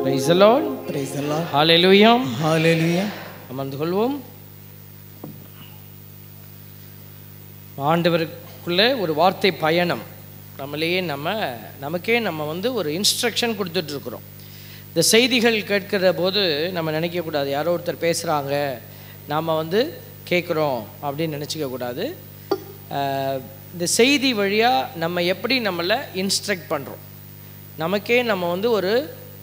Praise the Lord. Praise the Lord. Hallelujah. Hallelujah. அமர்ந்து கொள்வோம். ஆண்டவருக்குள்ளே ஒரு வார்த்தை பயணம் நமக்கே நம்ம ஒரு இன்ஸ்ட்ரக்ஷன் கொடுத்துட்ருக்குறோம். இந்த செய்திகள் கேட்கிற போது நம்ம நினைக்கக்கூடாது யாரோ ஒருத்தர் பேசுகிறாங்க நாம் கேட்குறோம் அப்படின்னு நினச்சிக்கக்கூடாது. இந்த செய்தி வழியாக நம்ம எப்படி நம்மளை இன்ஸ்ட்ரக்ட் பண்ணுறோம், நமக்கே நம்ம ஒரு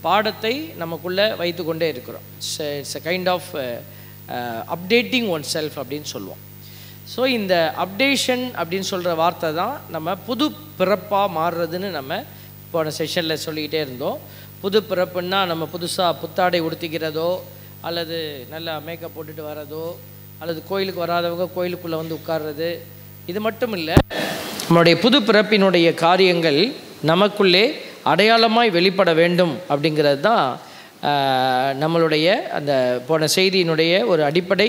பாடத்தை நமக்குள்ளே வைத்து கொண்டே இருக்கிறோம். It's a kind of updating oneself அப்படின்னு சொல்லுவோம். ஸோ இந்த அப்டேஷன் அப்படின்னு சொல்கிற வார்த்தை தான் நம்ம புது பிறப்பாக மாறுறதுன்னு நம்ம போன செஷனில் சொல்லிக்கிட்டே இருந்தோம். புது பிறப்புன்னா நம்ம புதுசாக புத்தாடை உடுத்திக்கிறதோ அல்லது நல்லா மேக்கப் போட்டுட்டு வர்றதோ அல்லது கோயிலுக்கு வராதவங்க கோயிலுக்குள்ளே உட்கார்றது, இது மட்டும் இல்லை. நம்மளுடைய புது பிறப்பினுடைய காரியங்கள் நமக்குள்ளே அடையாளமாய் வெளிப்பட வேண்டும் அப்படிங்கிறது தான் நம்மளுடைய அந்த போன செய்தியினுடைய ஒரு அடிப்படை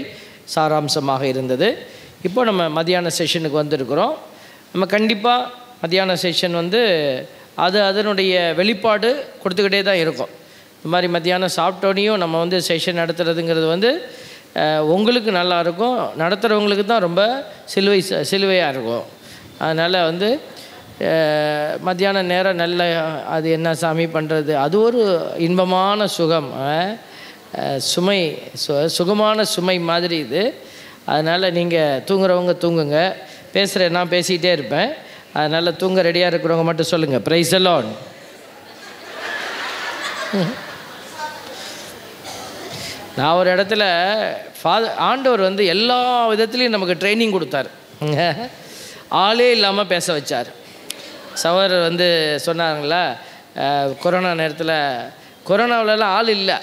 சாராம்சமாக இருந்தது. இப்போ நம்ம மத்தியான செஷனுக்கு வந்திருக்கிறோம். நம்ம கண்டிப்பாக மத்தியான செஷன் அதனுடைய வெளிப்பாடு கொடுத்துக்கிட்டே தான் இருக்கும். இந்த மாதிரி மத்தியானம் சாப்பிட்டோனையும் நம்ம செஷன் நடத்துறதுங்கிறது உங்களுக்கு நல்லாயிருக்கும், நடத்துகிறவங்களுக்கு தான் ரொம்ப சிலுவையாக இருக்கும். அதனால் மத்தியான நேரம் நல்ல அது என்ன சாமி பண்ணுறது, அது ஒரு இன்பமான சுகம், சுகமான சுமை மாதிரி இது. அதனால் நீங்கள் தூங்குறவங்க தூங்குங்க, பேசுகிற நான் பேசிக்கிட்டே இருப்பேன். அதனால் தூங்க ரெடியாக இருக்கிறவங்க மட்டும் சொல்லுங்கள் பிரைஸ் தி லார்ட். நான் ஒரு இடத்துல ஆண்டவர் எல்லா விதத்துலேயும் நமக்கு ட்ரைனிங் கொடுத்தார், ஆளே இல்லாமல் பேச வச்சார். சவர் சொன்னாங்களா, கொரோனா நேரத்தில், கொரோனாவிலலாம் ஆள் இல்லை,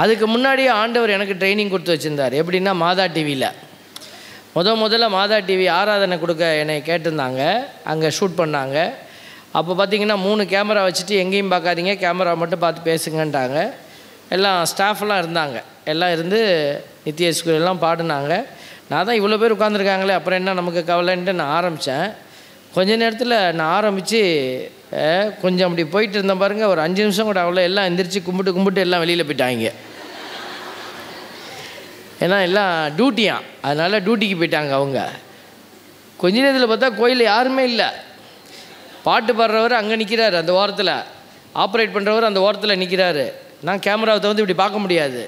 அதுக்கு முன்னாடியே ஆண்டவர் எனக்கு ட்ரைனிங் கொடுத்து வச்சுருந்தார். எப்படின்னா மாதா டிவியில் முதல்ல மாதா டிவி ஆராதனை கொடுக்க என்னை கேட்டிருந்தாங்க, அங்கே ஷூட் பண்ணாங்க. அப்போ பார்த்திங்கன்னா 3 கேமரா வச்சுட்டு எங்கேயும் பார்க்காதீங்க, கேமரா மட்டும் பார்த்து பேசுங்கன்ட்டாங்க. எல்லாம் ஸ்டாஃப்லாம் இருந்தாங்க, எல்லாம் இருந்து நித்திய ஸ்கூலெல்லாம் பாடினாங்க. நான் தான் இவ்வளோ பேர் உட்காந்துருக்காங்களே அப்புறம் என்ன நமக்கு கவலைன்ட்டு நான் ஆரம்பித்தேன். கொஞ்ச நேரத்தில் நான் ஆரம்பித்து கொஞ்சம் அப்படி போயிட்டு இருந்தேன் பாருங்கள், ஒரு 5 நிமிஷம் கூட அவ்வளோ எல்லாம் எந்திரிச்சு கும்பிட்டு எல்லாம் வெளியில் போயிட்டாங்க. ஏன்னா எல்லாம் டியூட்டியான், அதனால் டியூட்டிக்கு போயிட்டாங்க அவங்க. கொஞ்ச நேரத்தில் பார்த்தா கோயிலில் யாருமே இல்லை. பாட்டு பாடுறவர் அங்கே நிற்கிறாரு, அந்த ஓரத்தில் ஆப்ரேட் பண்ணுறவர் அந்த ஓரத்தில் நிற்கிறாரு. நான் கேமராவை இப்படி பார்க்க முடியாது.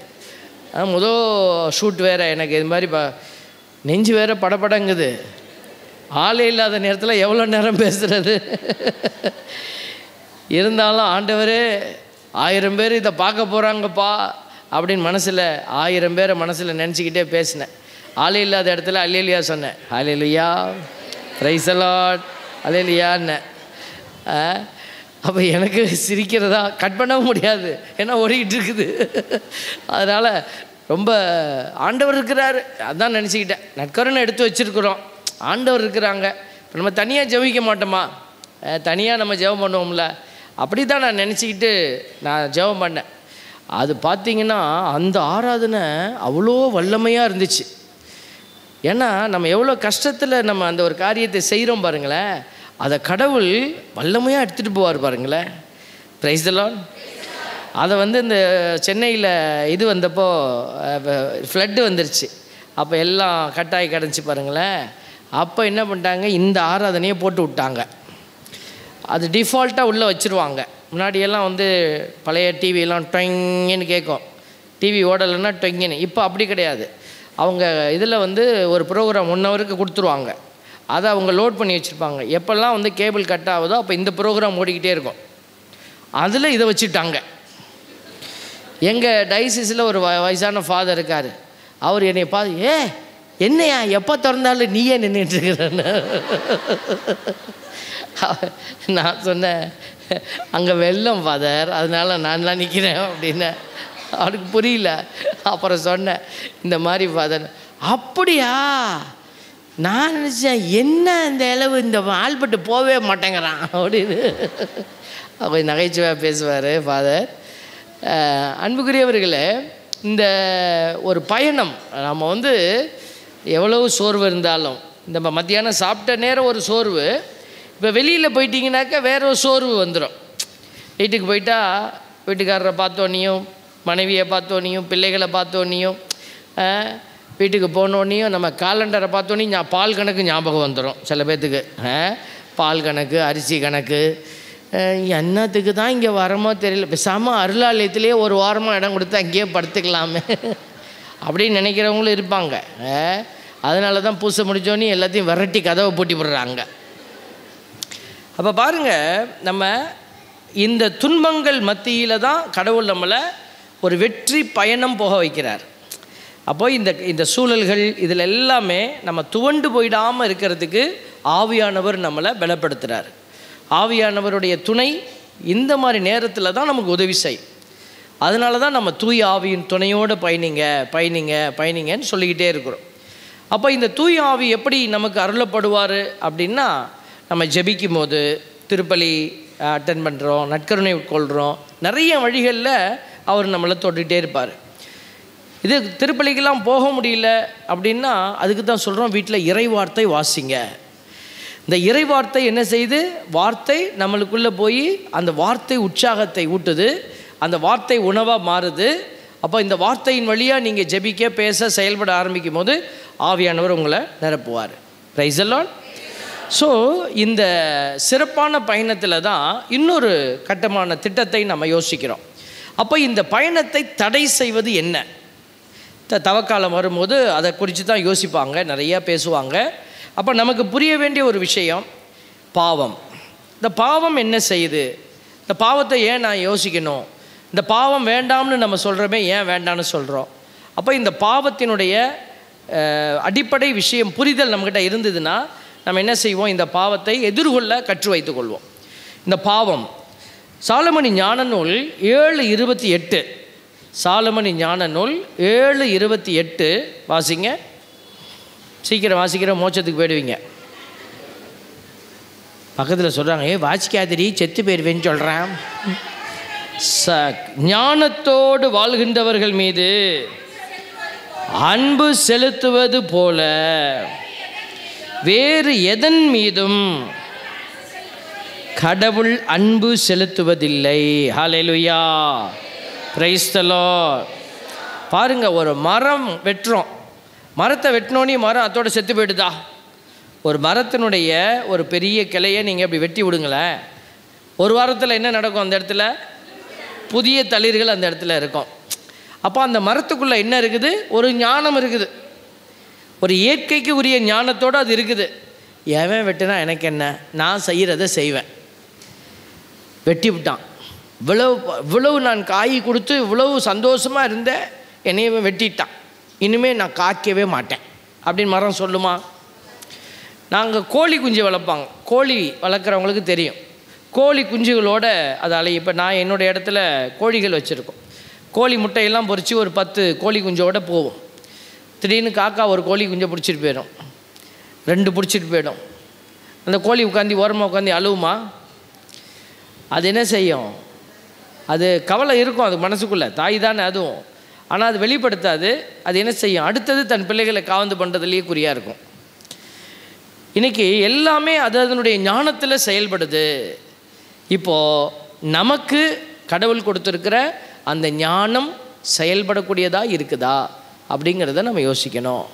ஷூட் வேறு எனக்கு, இது மாதிரி நெஞ்சு வேறு படப்படங்குது. ஆளே இல்லாத நேரத்தில் எவ்வளோ நேரம் பேசுகிறது. இருந்தாலும் ஆண்டவரே 1000 பேர் இதை பார்க்க போகிறாங்கப்பா அப்படின்னு மனசில் 1000 பேரை மனசில் நினச்சிக்கிட்டே பேசினேன். ஆளே இல்லாத இடத்துல அல்லேலியா சொன்னேன், அல்லேலியா பிரைஸ் தி லார்ட் அல்லேலியான்னு. அப்போ எனக்கு சிரிக்கிறதா கட் பண்ணவும் முடியாது, ஏன்னா ஓடிக்கிட்டு இருக்குது. அதனால் ரொம்ப ஆண்டவர் இருக்கிறாரு அதான் நினச்சிக்கிட்டேன். நற்கருணை எடுத்து வச்சுருக்குறோம், ஆண்டவர் இருக்கிறாங்க. இப்போ நம்ம தனியாக ஜெபிக்க மாட்டோமா, தனியாக நம்ம ஜெபம் பண்ணுவோம்ல, அப்படி தான் நான் நினச்சிக்கிட்டு நான் ஜெபம் பண்ணேன். அது பார்த்திங்கன்னா அந்த ஆராதனை அவ்வளோ வல்லமையாக இருந்துச்சு. ஏன்னா நம்ம எவ்வளோ கஷ்டத்தில் நம்ம அந்த ஒரு காரியத்தை செய்கிறோம் பாருங்களேன், அதை கடவுள் வல்லமையாக எடுத்துகிட்டு போவார் பாருங்களேன். Price the Lord. அதை இந்த சென்னையில் இது வந்தப்போ ஃப்ளட்டு வந்துருச்சு, அப்போ எல்லாம் கட்டாயி கிடச்சி பாருங்களேன். அப்போ என்ன பண்ணிட்டாங்க, இந்த ஆராதனையை போட்டு விட்டாங்க. அது டிஃபால்ட்டாக உள்ளே வச்சுருவாங்க. முன்னாடியெல்லாம் பழைய டிவியெல்லாம் டொங்கின்னு கேட்கும், டிவி ஓடலைன்னா டொங்கின்னு. இப்போ அப்படி கிடையாது. அவங்க இதில் ஒரு ப்ரோக்ராம் 1 ஹவருக்கு கொடுத்துருவாங்க, அதை அவங்க லோட் பண்ணி வச்சுருப்பாங்க. எப்போல்லாம் கேபிள் கட் ஆகுதோ அப்போ இந்த ப்ரோக்ராம் ஓடிக்கிட்டே இருக்கும். அதில் இதை வச்சுட்டாங்க. எங்கள் டைசிஸில் ஒரு வயசான ஃபாதர் இருக்கார், அவர் என்னை பார்த்து, என்னையா எப்போ திறந்தாலும் நீயே நின்றுட்டுருக்கிறேன்னு. நான் சொன்னேன், அங்கே வெள்ளம் ஃபாதர், அதனால நான்லாம் நிற்கிறேன் அப்படின்னு. அவனுக்கு புரியல. அப்புறம் சொன்னேன், இந்த மாதிரி ஃபாதர். அப்படியா, நான் நினச்சேன் என்ன இந்த அளவு இந்த ஆள்பட்டு போகவே மாட்டேங்கிறான் அப்படின்னு. கொஞ்சம் நகைச்சுவையாக பேசுவார் ஃபாதர். அன்புக்குரியவர்களே, இந்த ஒரு பயணம் நம்ம எவ்வளவு சோர்வு இருந்தாலும், இந்த மத்தியானம் சாப்பிட்ட நேரம் ஒரு சோர்வு, இப்போ வெளியில் போயிட்டிங்கனாக்கா வேற ஒரு சோர்வு வந்துடும். வீட்டுக்கு போயிட்டா வீட்டுக்காரரை பார்த்தோன்னையும், மனைவியை பார்த்தோன்னையும், பிள்ளைகளை பார்த்தோன்னையும், வீட்டுக்கு போனோன்னையும் நம்ம காலண்டரை பார்த்தோன்னே பால் கணக்கு ஞாபகம் வந்துடும் சில பேர்த்துக்கு. பால் கணக்கு, அரிசி கணக்கு, என்னத்துக்கு தான் இங்கே வரமோ தெரியல, பேசாமல் அருளாலயத்திலே ஒரு வாரமாக இடம் கொடுத்து அங்கேயே படுத்துக்கலாமே அப்படின்னு நினைக்கிறவங்களும் இருப்பாங்க. அதனால தான் பூசை முடித்தோன்னே எல்லாத்தையும் விரட்டி கதவை பூட்டி விடுறாங்க. அப்போ பாருங்கள், நம்ம இந்த துன்பங்கள் மத்தியில் தான் கடவுள் நம்மளை ஒரு வெற்றி பயணம் போக வைக்கிறார். அப்போ இந்த சூழல்கள் இதில் எல்லாமே நம்ம துவண்டு போயிடாமல் இருக்கிறதுக்கு ஆவியானவர் நம்மளை பலப்படுத்துகிறார். ஆவியானவருடைய துணை இந்த மாதிரி நேரத்தில் தான் நமக்கு உதவி செய்யும். அதனால தான் நம்ம தூய ஆவியின் துணையோடு பயணிங்கன்னு சொல்லிக்கிட்டே இருக்கிறோம். அப்போ இந்த தூய ஆவி எப்படி நமக்கு அருளப்படுவார் அப்படின்னா, நம்ம ஜெபிக்கும் போது, திருப்பலி அட்டன் பண்ணுறோம், நற்கருணை உட்கொள்கிறோம், நிறைய வழிகளில் அவர் நம்மளை தொட்டுகிட்டே இருப்பார். இது திருப்பலிக்கெல்லாம் போக முடியல அப்படின்னா அதுக்கு தான் சொல்கிறோம், வீட்டில் இறை வார்த்தை வாசிங்க. இந்த இறை வார்த்தை என்ன செய்யுது? வார்த்தை நம்மளுக்குள்ளே போய் அந்த வார்த்தை உற்சாகத்தை ஊட்டுது, அந்த வார்த்தை உணவாக மாறுது. அப்போ இந்த வார்த்தையின் வழியாக நீங்கள் ஜெபிக்க, பேச, செயல்பட ஆரம்பிக்கும் போது ஆவியானவர் உங்களை நிரப்புவார். Praise the Lord. ஸோ இந்த சிறப்பான பயணத்தில் தான் இன்னொரு கட்டமான திட்டத்தை நம்ம யோசிக்கிறோம். அப்போ இந்த பயணத்தை தடை செய்வது என்ன? தவக்காலம் வரும்போது அதை குறித்து தான் யோசிப்பாங்க, நிறையா பேசுவாங்க. அப்போ நமக்கு புரிய வேண்டிய ஒரு விஷயம் பாவம். இந்த பாவம் என்ன செய்யுது? இந்த பாவத்தை ஏன் நான் யோசிக்கணும்? இந்த பாவம் வேண்டாம்னு நம்ம சொல்கிறோமே, ஏன் வேண்டாம்னு சொல்கிறோம்? அப்போ இந்த பாவத்தினுடைய அடிப்படை விஷயம் புரிதல் நம்மக்கிட்ட இருந்ததுன்னா நம்ம என்ன செய்வோம்? இந்த பாவத்தை எதிர்கொள்ள கற்று வைத்து கொள்வோம். இந்த பாவம் சாலமணி ஞான நூல் 7:28, சாலமணி ஞான நூல் 7:28 வாசிங்க. சீக்கிரம் வாசிக்கிற மோட்சத்துக்கு போயிடுவீங்க. பக்கத்தில் சொல்கிறாங்க, வாசிக்காதிரி செத்து போயிடுவேன்னு சொல்கிறேன். ஞானத்தோடு வாழ்கின்றவர்கள் மீது அன்பு செலுத்துவது போல வேறு எதன் மீதும் கடவுள் அன்பு செலுத்துவதில்லை. ஹல்லேலூயா, பிரைஸ் தி லார்ட். பாருங்க, ஒரு மரம் வெட்டுறோம், மரத்தை வெட்டினோன்னே மரம் அதோட செத்து போயிடுதா? ஒரு மரத்தினுடைய ஒரு பெரிய கிளையை நீங்கள் அப்படி வெட்டி விடுங்களேன், ஒரு வாரத்தில் என்ன நடக்கும்? அந்த இடத்துல புதிய தளிர்கள் அந்த இடத்துல இருக்கும். அப்போ அந்த மரத்துக்குள்ளே என்ன இருக்குது? ஒரு ஞானம் இருக்குது, ஒரு இயற்கைக்கு உரிய ஞானத்தோடு அது இருக்குது. எவன் வெட்டினா எனக்கு என்ன, நான் செய்கிறத செய்வேன். வெட்டி விட்டான், இவ்வளவு நான் காய் கொடுத்து இவ்வளவு சந்தோஷமாக இருந்தேன், என்னையவன் வெட்டிட்டான், இனிமேல் நான் காய்க்கவே மாட்டேன் அப்படின்னு மரம் சொல்லுமா? நாங்கள் கோழி குஞ்சு வளர்ப்பாங்க, கோழி வளர்க்குறவங்களுக்கு தெரியும். கோழி குஞ்சுகளோட அது இப்போ நான் என்னோடய இடத்துல கோழிகள் வச்சுருக்கோம். கோழி முட்டையெல்லாம் பொறிச்சு ஒரு 10 கோழி குஞ்சோடு போவோம். திடீர்னு காக்கா ஒரு கோழி குஞ்சை பிடிச்சிட்டு போயிடும், 2 பிடிச்சிட்டு போயிடும். அந்த கோழி உட்காந்து ஓரமாக உட்காந்து அழுவுமா? அது என்ன செய்யும்? அது கவலை இருக்கும் அது மனசுக்குள்ளே, தாய் தானே அதுவும். ஆனால் அது வெளிப்படுத்தாது. அது என்ன செய்யும்? அடுத்தது தன் பிள்ளைகளை காவந்து பண்ணுறதுலேயே குறியாக இருக்கும். இன்றைக்கி எல்லாமே அது அதனுடைய ஞானத்தில் செயல்படுது. இப்போது நமக்கு கடவுள் கொடுத்துருக்கிற அந்த ஞானம் செயல்படக்கூடியதாக இருக்குதா அப்படிங்கிறத நம்ம யோசிக்கணும்.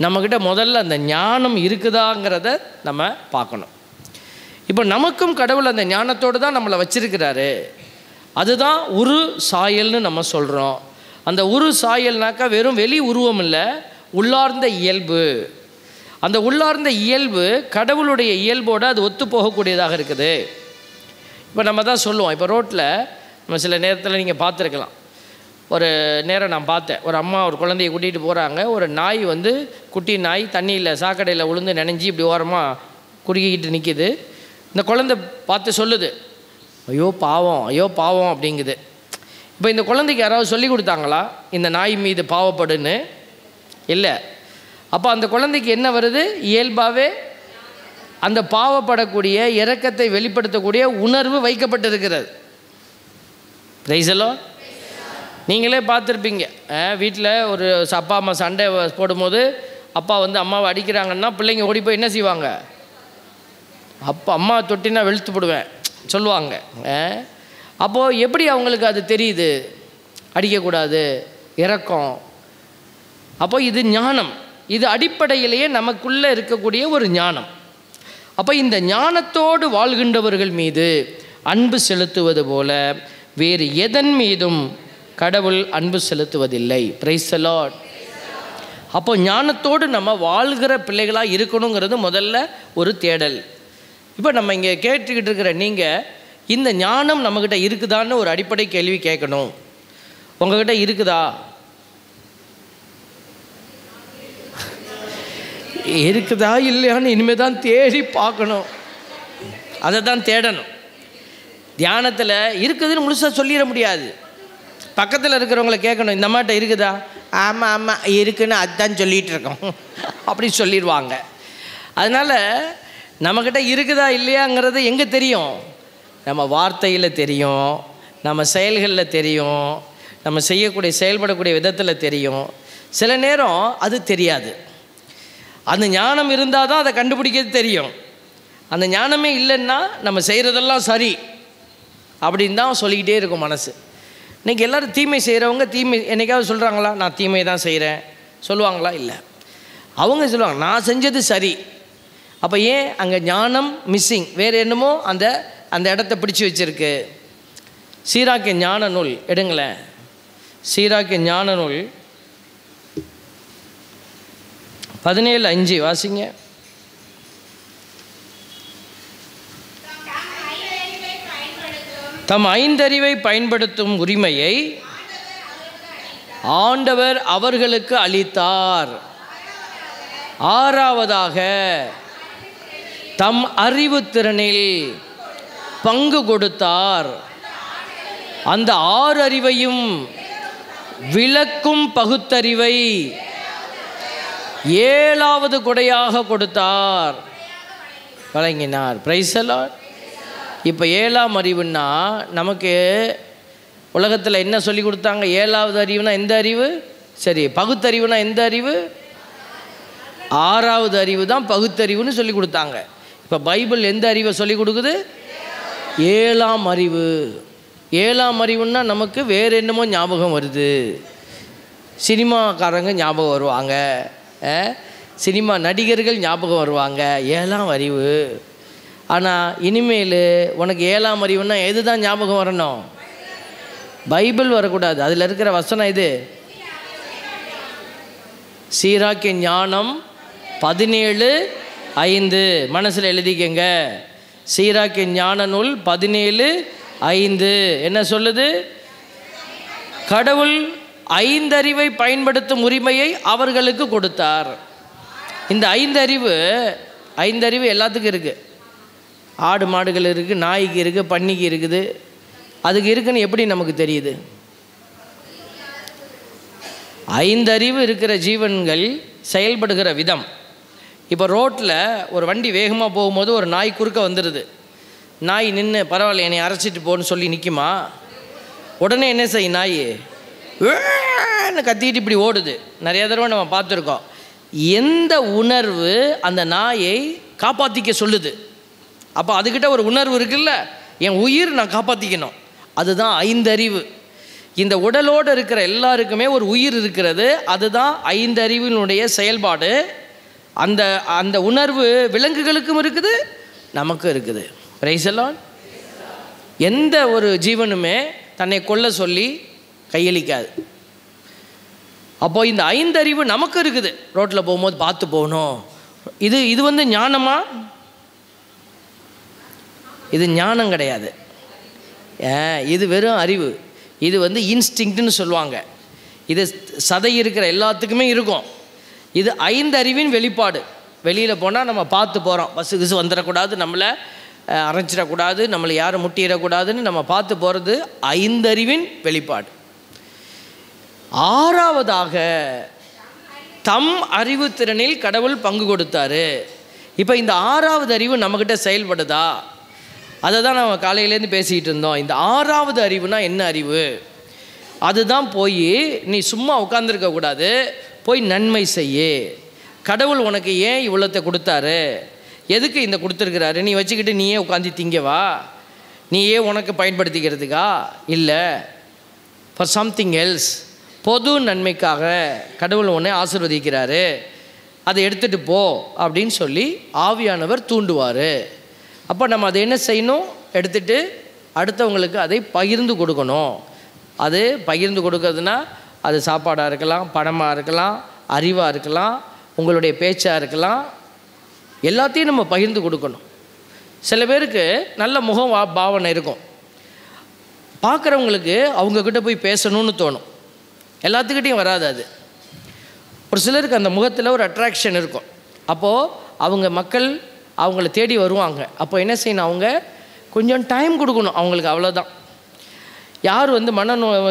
நம்மக்கிட்ட முதல்ல அந்த ஞானம் இருக்குதாங்கிறத நம்ம பார்க்கணும். இப்போ நமக்கும் கடவுள் அந்த ஞானத்தோடு தான் நம்மளை வச்சிருக்கிறாரு. அதுதான் உரு சாயல்னு நம்ம சொல்கிறோம். அந்த உரு சாயல்னாக்கா வெறும் வெளி உருவம் இல்லை, உள்ளார்ந்த இயல்பு. அந்த உள்ளார்ந்த இயல்பு கடவுளுடைய இயல்போடு அது ஒத்து போகக்கூடியதாக இருக்குது. இப்போ நம்ம தான் சொல்லுவோம், இப்போ ரோட்டில் நம்ம சில நேரத்தில் நீங்கள் பார்த்துருக்கலாம். ஒரு நேரம் நான் பார்த்தேன், ஒரு அம்மா ஒரு குழந்தையை கூட்டிகிட்டு போகிறாங்க. ஒரு நாய் குட்டி நாய் தண்ணியில் சாக்கடையில் விழுந்து நனைஞ்சி இப்படி ஓரமாக குறுக்கிக்கிட்டு நிற்கிது. இந்த குழந்தை பார்த்து சொல்லுது, ஐயோ பாவம், ஐயோ பாவம் அப்படிங்குது. இப்போ இந்த குழந்தைக்கு யாராவது சொல்லி கொடுத்தாங்களா இந்த நாய் மீது பாவப்படுன்னு? இல்லை. அப்போ அந்த குழந்தைக்கு என்ன வருது? இயல்பாகவே அந்த பாவப்படக்கூடிய இரக்கத்தை வெளிப்படுத்தக்கூடிய உணர்வு வைக்கப்பட்டிருக்கிறது. Price the Lord. நீங்களே பார்த்துருப்பீங்க, வீட்டில் ஒரு அப்பா அம்மா சண்டை போடும்போது அப்பா அம்மாவை அடிக்கிறாங்கன்னா பிள்ளைங்க ஓடி போய் என்ன செய்வாங்க? அப்பா அம்மா தொட்டினா வெளுத்து போடுவேன் சொல்லுவாங்க. அப்போது எப்படி அவங்களுக்கு அது தெரியுது? அடிக்கக்கூடாது, இரக்கம். அப்போ இது ஞானம். இது அடிப்படையிலேயே நமக்குள்ளே இருக்கக்கூடிய ஒரு ஞானம். அப்போ இந்த ஞானத்தோடு வாழ்கின்றவர்கள் மீது அன்பு செலுத்துவது போல வேறு எதன் மீதும் கடவுள் அன்பு செலுத்துவதில்லை. Price the Lord. அப்போ ஞானத்தோடு நம்ம வாழ்கிற பிள்ளைகளாக இருக்கணுங்கிறது முதல்ல ஒரு தேடல். இப்போ நம்ம இங்கே கேட்டுக்கிட்டு இருக்கிற நீங்கள் இந்த ஞானம் நம்மக்கிட்ட இருக்குதான்னு ஒரு அடிப்படை கேள்வி கேட்கணும். உங்ககிட்ட இருக்குதா? இருக்குதா இல்லையான்னு இனிமேல் தான் தேடி பார்க்கணும். அதை தான் தேடணும். தியானத்தில் இருக்குதுன்னு முழுசாக சொல்லிட முடியாது. பக்கத்தில் இருக்கிறவங்கள கேட்கணும், இந்த மாட்ட இருக்குதா? ஆமாம் ஆமாம் இருக்குன்னு அதுதான் சொல்லிகிட்டு இருக்கோம் அப்படி சொல்லிடுவாங்க. அதனால் நம்மக்கிட்ட இருக்குதா இல்லையாங்கிறது எங்கே தெரியும்? நம்ம வார்த்தையில் தெரியும், நம்ம செயல்களில் தெரியும், நம்ம செய்யக்கூடிய செயல்படக்கூடிய விதத்தில் தெரியும். சில நேரம் அது தெரியாது. அந்த ஞானம் இருந்தால் தான் அதை கண்டுபிடிக்கிறது தெரியும். அந்த ஞானமே இல்லைன்னா நம்ம செய்கிறதெல்லாம் சரி அப்படின்னு தான் சொல்லிக்கிட்டே இருக்கும் மனசு. இன்றைக்கி எல்லோரும் தீமை செய்கிறவங்க தீமை என்றைக்காவது சொல்கிறாங்களா? நான் தீமை தான் செய்கிறேன் சொல்லுவாங்களா? இல்லை. அவங்க சொல்லுவாங்க நான் செஞ்சது சரி. அப்போ ஏன் அங்கே ஞானம் மிஸ்ஸிங், வேறு என்னமோ அந்த அந்த இடத்த பிடிச்சி வச்சுருக்கு. சீராக்கிய ஞான நூல் எடுங்களேன். சீராக்கிய ஞான நூல் 17:5 வாசிங்க. தம் ஐந்தறிவை பயன்படுத்தும் உரிமையை ஆண்டவர் அவர்களுக்கு அளித்தார். ஆறாவதாக தம் அறிவு திறனில் பங்கு கொடுத்தார். அந்த 6 அறிவையும் விளக்கும் பகுத்தறிவை 7வது கொடையாக கொடுத்தார், வழங்கினார். Price the Lord. இப்போ 7ஆம் அறிவுன்னா நமக்கு உலகத்தில் என்ன சொல்லி கொடுத்தாங்க? 7வது அறிவுனா எந்த அறிவு? சரி, பகுத்தறிவுனா எந்த அறிவு? 6வது அறிவு தான் பகுத்தறிவுன்னு சொல்லி கொடுத்தாங்க. இப்போ பைபிள் எந்த அறிவை சொல்லி கொடுக்குது? 7ஆம் அறிவு. 7ஆம் அறிவுன்னா நமக்கு வேறு என்னமோ ஞாபகம் வருது. சினிமாக்காரங்க ஞாபகம் வருவாங்க, சினிமா நடிகர்கள் ஞாபகம் வருவாங்க. 7ஆம் அறிவு. ஆனால் இனிமேல் உனக்கு 7ஆம் அறிவுன்னா எது தான் ஞாபகம் வரணும்? பைபிள் வரக்கூடாது. அதில் இருக்கிற வசனம் இது. சீராக்கிய ஞானம் 17:5 மனசில் எழுதிக்கங்க. சீராக்கிய ஞான நூல் 17:5 என்ன சொல்லுது? கடவுள் 5 அறிவை பயன்படுத்தும் உரிமையை அவர்களுக்கு கொடுத்தார். இந்த 5 அறிவு எல்லாத்துக்கும் இருக்குது. ஆடு மாடுகள் இருக்குது, நாய்க்கு இருக்குது, பன்னிக்கு இருக்குது. அதுக்கு இருக்குன்னு எப்படி நமக்கு தெரியுது? 5 அறிவு இருக்கிற ஜீவன்கள் செயல்படுகிற விதம். இப்போ ரோட்டில் ஒரு வண்டி வேகமாக போகும்போது ஒரு நாய் குறுக்க வந்துடுது. நாய் நின்று பரவாயில்ல என்னை அரைச்சிட்டு போன்னு சொல்லி நிற்குமா? உடனே என்ன செய்யும்? நாய் கத்திட்டு இப்படி ஓடுது. நிறைய தடவை நம்ம பார்த்துருக்கோம். எந்த உணர்வு அந்த நாயை காப்பாற்றிக்க சொல்லுது? அப்போ அதுக்கிட்ட ஒரு உணர்வு இருக்குல்ல, என் உயிர் நான் காப்பாற்றிக்கணும். அதுதான் 5 அறிவு. இந்த உடலோடு இருக்கிற எல்லாருக்குமே ஒரு உயிர் இருக்கிறது. அதுதான் 5 அறிவினுடைய செயல்பாடு. அந்த அந்த உணர்வு விலங்குகளுக்கும் இருக்குது, நமக்கும் இருக்குது. Price the Lord. எந்த ஒரு ஜீவனுமே தன்னை கொல்ல சொல்லி கையளிக்காது. அப்போது இந்த 5 அறிவு நமக்கு இருக்குது. ரோட்டில் போகும்போது பார்த்து போகணும். இது வந்து ஞானமா? இது ஞானம் கிடையாது. இது வெறும் அறிவு. இது வந்து இன்ஸ்டிங்க்ட்னு சொல்லுவாங்க. இது சதை இருக்கிற எல்லாத்துக்குமே இருக்கும். இது 5 அறிவின் வெளிப்பாடு. வெளியில் போனால் நம்ம பார்த்து போகிறோம். பஸ்ஸு கிசு வந்துடக்கூடாது, நம்மளை அரைச்சிடக்கூடாது, நம்மளை யாரும் முட்டிடக்கூடாதுன்னு நம்ம பார்த்து போகிறது 5 அறிவின் வெளிப்பாடு. 6வதாக தம் அறிவு திறனில் கடவுள் பங்கு கொடுத்தாரு. இப்போ இந்த 6வது அறிவு நம்மக்கிட்ட செயல்படுதா? அதை தான் நம்ம காலையிலேருந்து பேசிக்கிட்டு இருந்தோம். இந்த 6வது அறிவுனா என்ன அறிவு? அதுதான் போய் நீ சும்மா உட்காந்துருக்கக்கூடாது, போய் நன்மை செய்ய. கடவுள் உனக்கு ஏன் இவ்வளோத்தை கொடுத்தாரு, எதுக்கு இந்த கொடுத்துருக்கிறாரு, நீ வச்சுக்கிட்டு நீயே உட்காந்து திங்கவா? நீயே உனக்கு பயன்படுத்திக்கிறதுக்கா? இல்லை, ஃபார் சம்திங் எல்ஸ், பொது நன்மைக்காக கடவுள் உன்னை ஆசீர்வதிக்கிறாரு, அதை எடுத்துகிட்டு போ அப்படின்னு சொல்லி ஆவியானவர் தூண்டுவார். அப்போ நம்ம அதை என்ன செய்யணும்? எடுத்துகிட்டு அடுத்தவங்களுக்கு அதை பகிர்ந்து கொடுக்கணும். அது பகிர்ந்து கொடுக்கறதுனா அது சாப்பாடாக இருக்கலாம், பணமாக இருக்கலாம், அறிவாக இருக்கலாம், உங்களுடைய பேச்சாக இருக்கலாம், எல்லாத்தையும் நம்ம பகிர்ந்து கொடுக்கணும். சில பேருக்கு நல்ல முகம் பாவனை இருக்கும், பார்க்குறவங்களுக்கு அவங்கக்கிட்ட போய் பேசணும்னு தோணும், எல்லாத்துக்கிட்டையும் வராது அது. ஒரு சிலருக்கு அந்த முகத்தில் ஒரு அட்ராக்ஷன் இருக்கும். அப்போது அவங்க மக்கள் அவங்கள தேடி வருவாங்க. அப்போ என்ன செய்யணும்? அவங்க கொஞ்சம் டைம் கொடுக்கணும் அவங்களுக்கு, அவ்வளோதான். யார்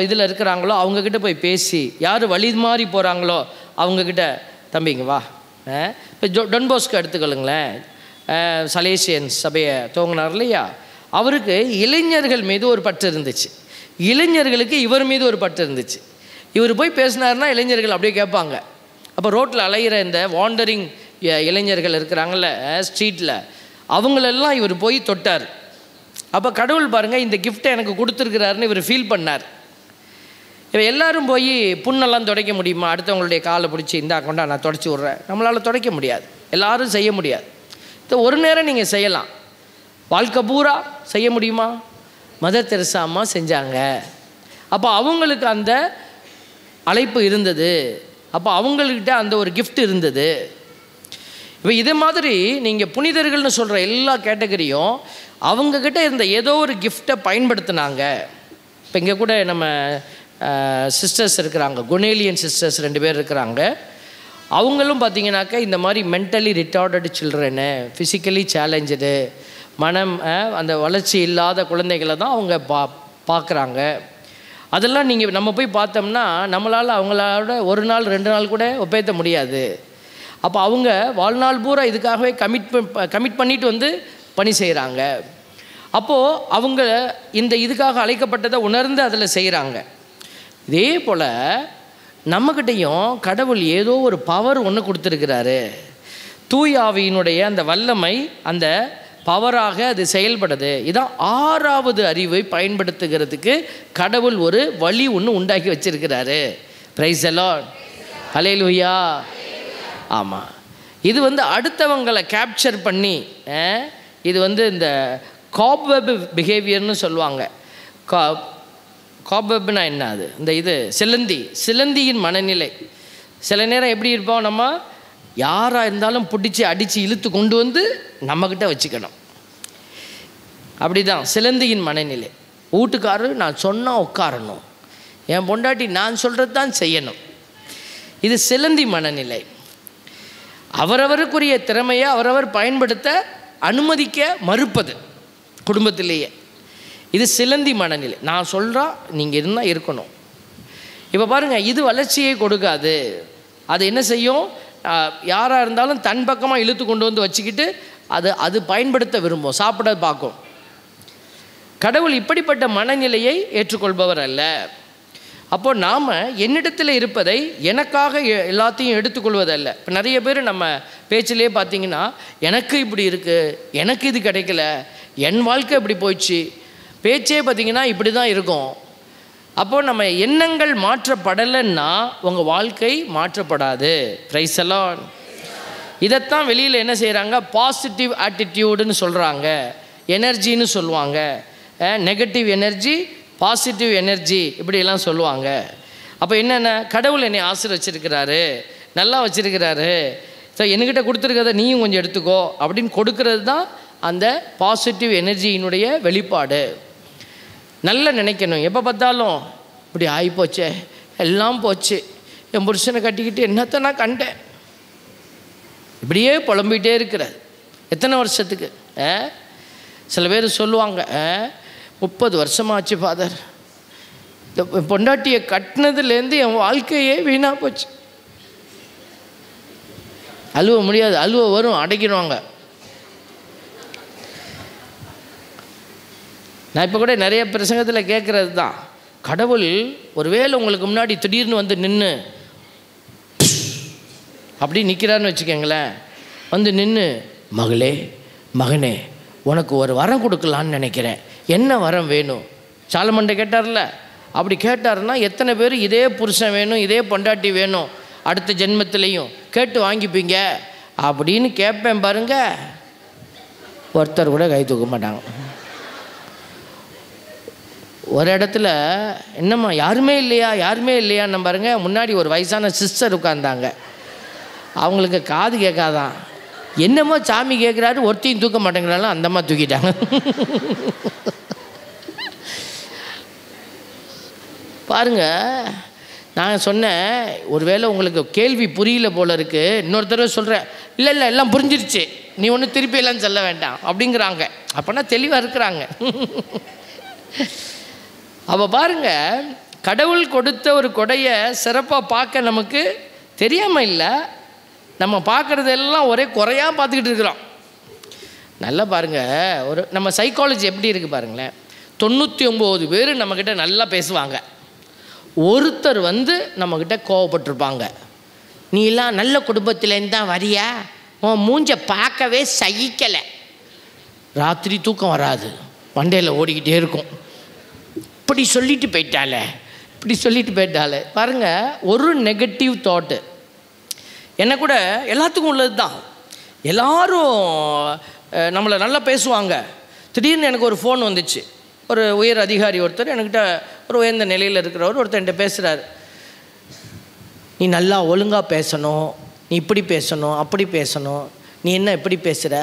இதில் இருக்கிறாங்களோ அவங்கக்கிட்ட போய் பேசி, யார் வழி மாறி போகிறாங்களோ அவங்கக்கிட்ட, தம்பிங்க வா. இப்போ டொன்போஸ்கோ எடுத்துக்கொள்ளுங்களேன், சலேசியன் சபையை துவங்கினார் இல்லையா? அவருக்கு இளைஞர்கள் மீது ஒரு பற்று இருந்துச்சு, இளைஞர்களுக்கு இவர் மீது ஒரு பற்று இருந்துச்சு. இவர் போய் பேசினார்னா இளைஞர்கள் அப்படியே கேட்பாங்க. அப்போ ரோட்டில் அலைகிற இந்த வாண்டரிங் இளைஞர்கள் இருக்கிறாங்கள்ல ஸ்ட்ரீட்டில், அவங்களெல்லாம் இவர் போய் தொட்டார். அப்போ கடவுள் பாருங்கள் இந்த கிஃப்ட்டை எனக்கு கொடுத்துருக்கிறாருன்னு இவர் ஃபீல் பண்ணார். இப்போ எல்லோரும் போய் புண்ணெல்லாம் துடைக்க முடியுமா? அடுத்தவங்களுடைய காலை பிடிச்சி இந்தா கொண்டா நான் துடைச்சி விட்றேன், நம்மளால் துடைக்க முடியாது, எல்லோரும் செய்ய முடியாது. இது ஒரு நேரம் நீங்கள் செய்யலாம், வாழ்க்கை பூரா செய்ய முடியுமா? மதர் தெரசா அம்மா செஞ்சாங்க. அப்போ அவங்களுக்கு அந்த அழைப்பு இருந்தது, அப்போ அவங்கக்கிட்ட அந்த ஒரு கிஃப்ட் இருந்தது. இப்போ இதே மாதிரி நீங்கள் புனிதர்கள்னு சொல்கிற எல்லா கேட்டகரியும் அவங்கக்கிட்ட இருந்த ஏதோ ஒரு கிஃப்டை பயன்படுத்தினாங்க. இப்போ இங்கே கூட நம்ம சிஸ்டர்ஸ் இருக்கிறாங்க, குணேலியன் சிஸ்டர்ஸ் 2 பேர் இருக்கிறாங்க. அவங்களும் பார்த்திங்கனாக்கா இந்த மாதிரி mentally retarded children, physically challenged, மனம் அந்த வளர்ச்சி இல்லாத குழந்தைகளை தான் அவங்க பார்க்குறாங்க. அதெல்லாம் நம்ம போய் பார்த்தோம்னா நம்மளால் அவங்களோட ஒரு நாள் 2 நாள் கூட ஒப்பேற்ற முடியாது. அப்போ அவங்க வாழ்நாள் பூரா இதுக்காகவே கமிட் பண்ணிட்டு பணி செய்கிறாங்க. அப்போது அவங்க இதுக்காக அழைக்கப்பட்டதை உணர்ந்து அதில் செய்கிறாங்க. இதே போல் நம்மக்கிட்டையும் கடவுள் ஏதோ ஒரு பவர் ஒன்று கொடுத்துருக்கிறாரு. தூய ஆவியினுடைய அந்த வல்லமை அந்த பவராக அது செயல்படுது. இதான் 6வது அறிவை பயன்படுத்துகிறதுக்கு கடவுள் ஒரு வழி ஒன்று உண்டாக்கி வச்சிருக்கிறாரு. பிரைஸ் தி லார்ட், ஹல்லேலூயா. ஆமாம், இது அடுத்தவங்களை கேப்சர் பண்ணி, இது இந்த காப்வெப் பிஹேவியர்னு சொல்லுவாங்க. காப்வெப்னா என்ன? அது இது சிலந்தியின் மனநிலை. சில நேரம் எப்படி இருப்போம், நம்ம யாராக இருந்தாலும் பிடிச்சி அடித்து இழுத்து கொண்டு நம்மக்கிட்ட வச்சுக்கணும். அப்படி தான் சிலந்தியின் மனநிலை. வீட்டுக்காரர் நான் சொன்னால் உட்காரணும், என் பொண்டாட்டி நான் சொல்கிறது தான் செய்யணும். இது சிலந்தி மனநிலை. அவரவருக்குரிய திறமையை அவரவர் பயன்படுத்த அனுமதிக்க மறுப்பது குடும்பத்திலேயே. இது சிலந்தி மனநிலை. நான் சொல்கிறா நீங்கள் இருந்தால் இருக்கணும். இப்போ பாருங்கள், இது வளர்ச்சியை கொடுக்காது. அது என்ன செய்யும்? யாராக இருந்தாலும் தன் பக்கமாக இழுத்து கொண்டு வச்சுக்கிட்டு அது பயன்படுத்த விரும்பும், சாப்பிட பார்க்கும். கடவுள் இப்படிப்பட்ட மனநிலையை ஏற்றுக்கொள்பவர் அல்ல. அப்போது நாம் என்னிடத்தில் இருப்பதை எனக்காக எல்லாத்தையும் எடுத்துக்கொள்வதல்ல. இப்போ நிறைய பேர் நம்ம பேச்சிலே பார்த்திங்கன்னா, எனக்கு இப்படி இருக்குது, எனக்கு இது கிடைக்கல, என் வாழ்க்கை இப்படி போயிடுச்சு, பேச்சே பார்த்திங்கன்னா இப்படி தான் இருக்கும். அப்போது நம்ம எண்ணங்கள் மாற்றப்படலைன்னா உங்கள் வாழ்க்கை மாற்றப்படாது. Price the Lord. இதைத்தான் வெளியில் என்ன செய்கிறாங்க? பாசிட்டிவ் ஆட்டிடியூடுன்னு சொல்கிறாங்க, எனர்ஜின்னு சொல்லுவாங்க. நெகட்டிவ் எனர்ஜி, பாசிட்டிவ் எனர்ஜி, இப்படியெல்லாம் சொல்லுவாங்க. அப்போ என்னென்ன? கடவுள் என்னை ஆசீர்வச்சிருக்கிறாரு, நல்லா வச்சுருக்கிறாரு, ஸோ என்கிட்ட கொடுத்துருக்கிறத நீயும் கொஞ்சம் எடுத்துக்கோ அப்படின்னு கொடுக்கறது தான் அந்த பாசிட்டிவ் எனர்ஜியினுடைய வெளிப்பாடு. நல்லா நினைக்கணும். எப்போ பார்த்தாலும் இப்படி ஆகிப்போச்சே, எல்லாம் போச்சு, என் புருஷனை கட்டிக்கிட்டு என்னத்தை நான் கண்டேன், இப்படியே புலம்பிகிட்டே இருக்கிறார். எத்தனை வருஷத்துக்கு? சில பேர் சொல்லுவாங்க, 30 வருஷமாச்சு ஃபாதர், இந்த பொண்டாட்டியை கட்டினதுலேருந்து என் வாழ்க்கையே வீணாக போச்சு. அழுவ முடியாது, அழுவ வரும், அடைக்கிடுவாங்க. நான் இப்போ கூட நிறைய பிரசங்கத்தில் கேட்குறது தான், கடவுள் ஒருவேளை உங்களுக்கு முன்னாடி திடீர்னு நின்று அப்படி நிற்கிறான்னு வச்சுக்கோங்களேன், நின்று மகளே மகனே உனக்கு ஒரு வரம் கொடுக்கலான்னு நினைக்கிறேன், என்ன வரம் வேணும்? சாலமன்ட்ட கேட்டார்ல, அப்படி கேட்டாருன்னா எத்தனை பேர் இதே புருஷன் வேணும், இதே பொண்டாட்டி வேணும் அடுத்த ஜென்மத்திலையும் கேட்டு வாங்கிப்பீங்க அப்படின்னு கேட்பேன் பாருங்க, ஒருத்தர் கூட கை தூக்க மாட்டாங்க. ஒரு இடத்துல என்னம்மா யாருமே இல்லையான்னு பாருங்க, முன்னாடி ஒரு வயசான சிஸ்டர் உட்கார்ந்தாங்க. அவங்களுக்கு காது கேட்காதான், என்னமோ சாமி கேட்குறாரு, ஒருத்தையும் தூக்க மாட்டேங்கிறாலும் அந்தம்மா தூக்கிட்டாங்க. பாருங்க, நான் சொன்னேன் ஒருவேளை உங்களுக்கு கேள்வி புரியல போல இருக்குது, இன்னொரு தடவை சொல்கிறேன். இல்லை எல்லாம் புரிஞ்சிருச்சு, நீ ஒன்றும் திருப்பி எல்லாம் சொல்ல வேண்டாம் அப்படிங்கிறாங்க. அப்போனா தெளிவாக இருக்கிறாங்க. அப்போ பாருங்க, கடவுள் கொடுத்த ஒரு கொடையை சிறப்பாக பார்க்க நமக்கு தெரியாமல் இல்லை, நம்ம பார்க்குறதெல்லாம் ஒரே குறையாக பார்த்துக்கிட்டு இருக்கிறோம். நல்லா பாருங்கள், ஒரு நம்ம சைக்காலஜி எப்படி இருக்குது பாருங்களேன். 99 பேர் நம்மக்கிட்ட நல்லா பேசுவாங்க, ஒருத்தர் நம்மக்கிட்ட கோவப்பட்டிருப்பாங்க. நீ எல்லாம் நல்ல குடும்பத்துலேருந்து தான் வரியா, உன் மூஞ்ச பார்க்கவே சகிக்கலை, ராத்திரி தூக்கம் வராது, மண்டையில் ஓடிக்கிட்டே இருக்கும், இப்படி சொல்லிட்டு போயிட்டாலே. பாருங்கள், ஒரு நெகட்டிவ் தாட்டு என்ன கூட எல்லாத்துக்கும் உள்ளது தான். எல்லோரும் நம்மளை நல்லா பேசுவாங்க. திடீர்னு எனக்கு ஒரு ஃபோன் வந்துச்சு, ஒரு உயர் அதிகாரி ஒருத்தர் என்கிட்ட, ஒரு உயர்ந்த நிலையில் இருக்கிறவர் ஒருத்தர் என்கிட்ட பேசுகிறார். நீ நல்லா ஒழுங்காக பேசணும், நீ இப்படி பேசணும், அப்படி பேசணும், நீ என்ன இப்படி பேசுகிற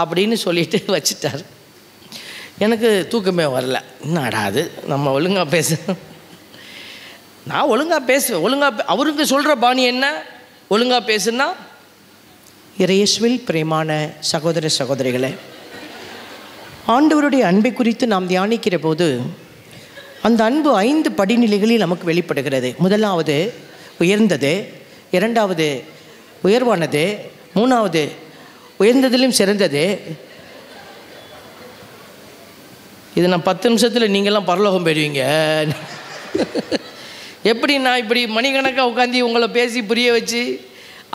அப்படின்னு சொல்லிட்டு வச்சுட்டார். எனக்கு தூக்கமே வரல. என்னடா அது, நம்ம ஒழுங்காக பேசணும், நான் ஒழுங்காக பேசுவேன், ஒழுங்காக அவருக்கு சொல்கிற பாணி என்ன, ஒழுங்காக பேசுனா. இயேசுவில் பிரியமான சகோதர சகோதரிகளே, ஆண்டவருடைய அன்பை குறித்து நாம் தியானிக்கிற போது அந்த அன்பு 5 படிநிலைகளில் நமக்கு வெளிப்படுகிறது. முதலாவது உயர்ந்தது, இரண்டாவது உயர்வானது, மூணாவது உயர்ந்ததிலும் சிறந்தது. இது நான் 10 நிமிஷத்தில் நீங்கள்லாம் பரலோகம் போயிடுவீங்க. எப்படி நான் இப்படி மணிக்கணக்காக உட்காந்து உங்களை பேசி புரிய வச்சு,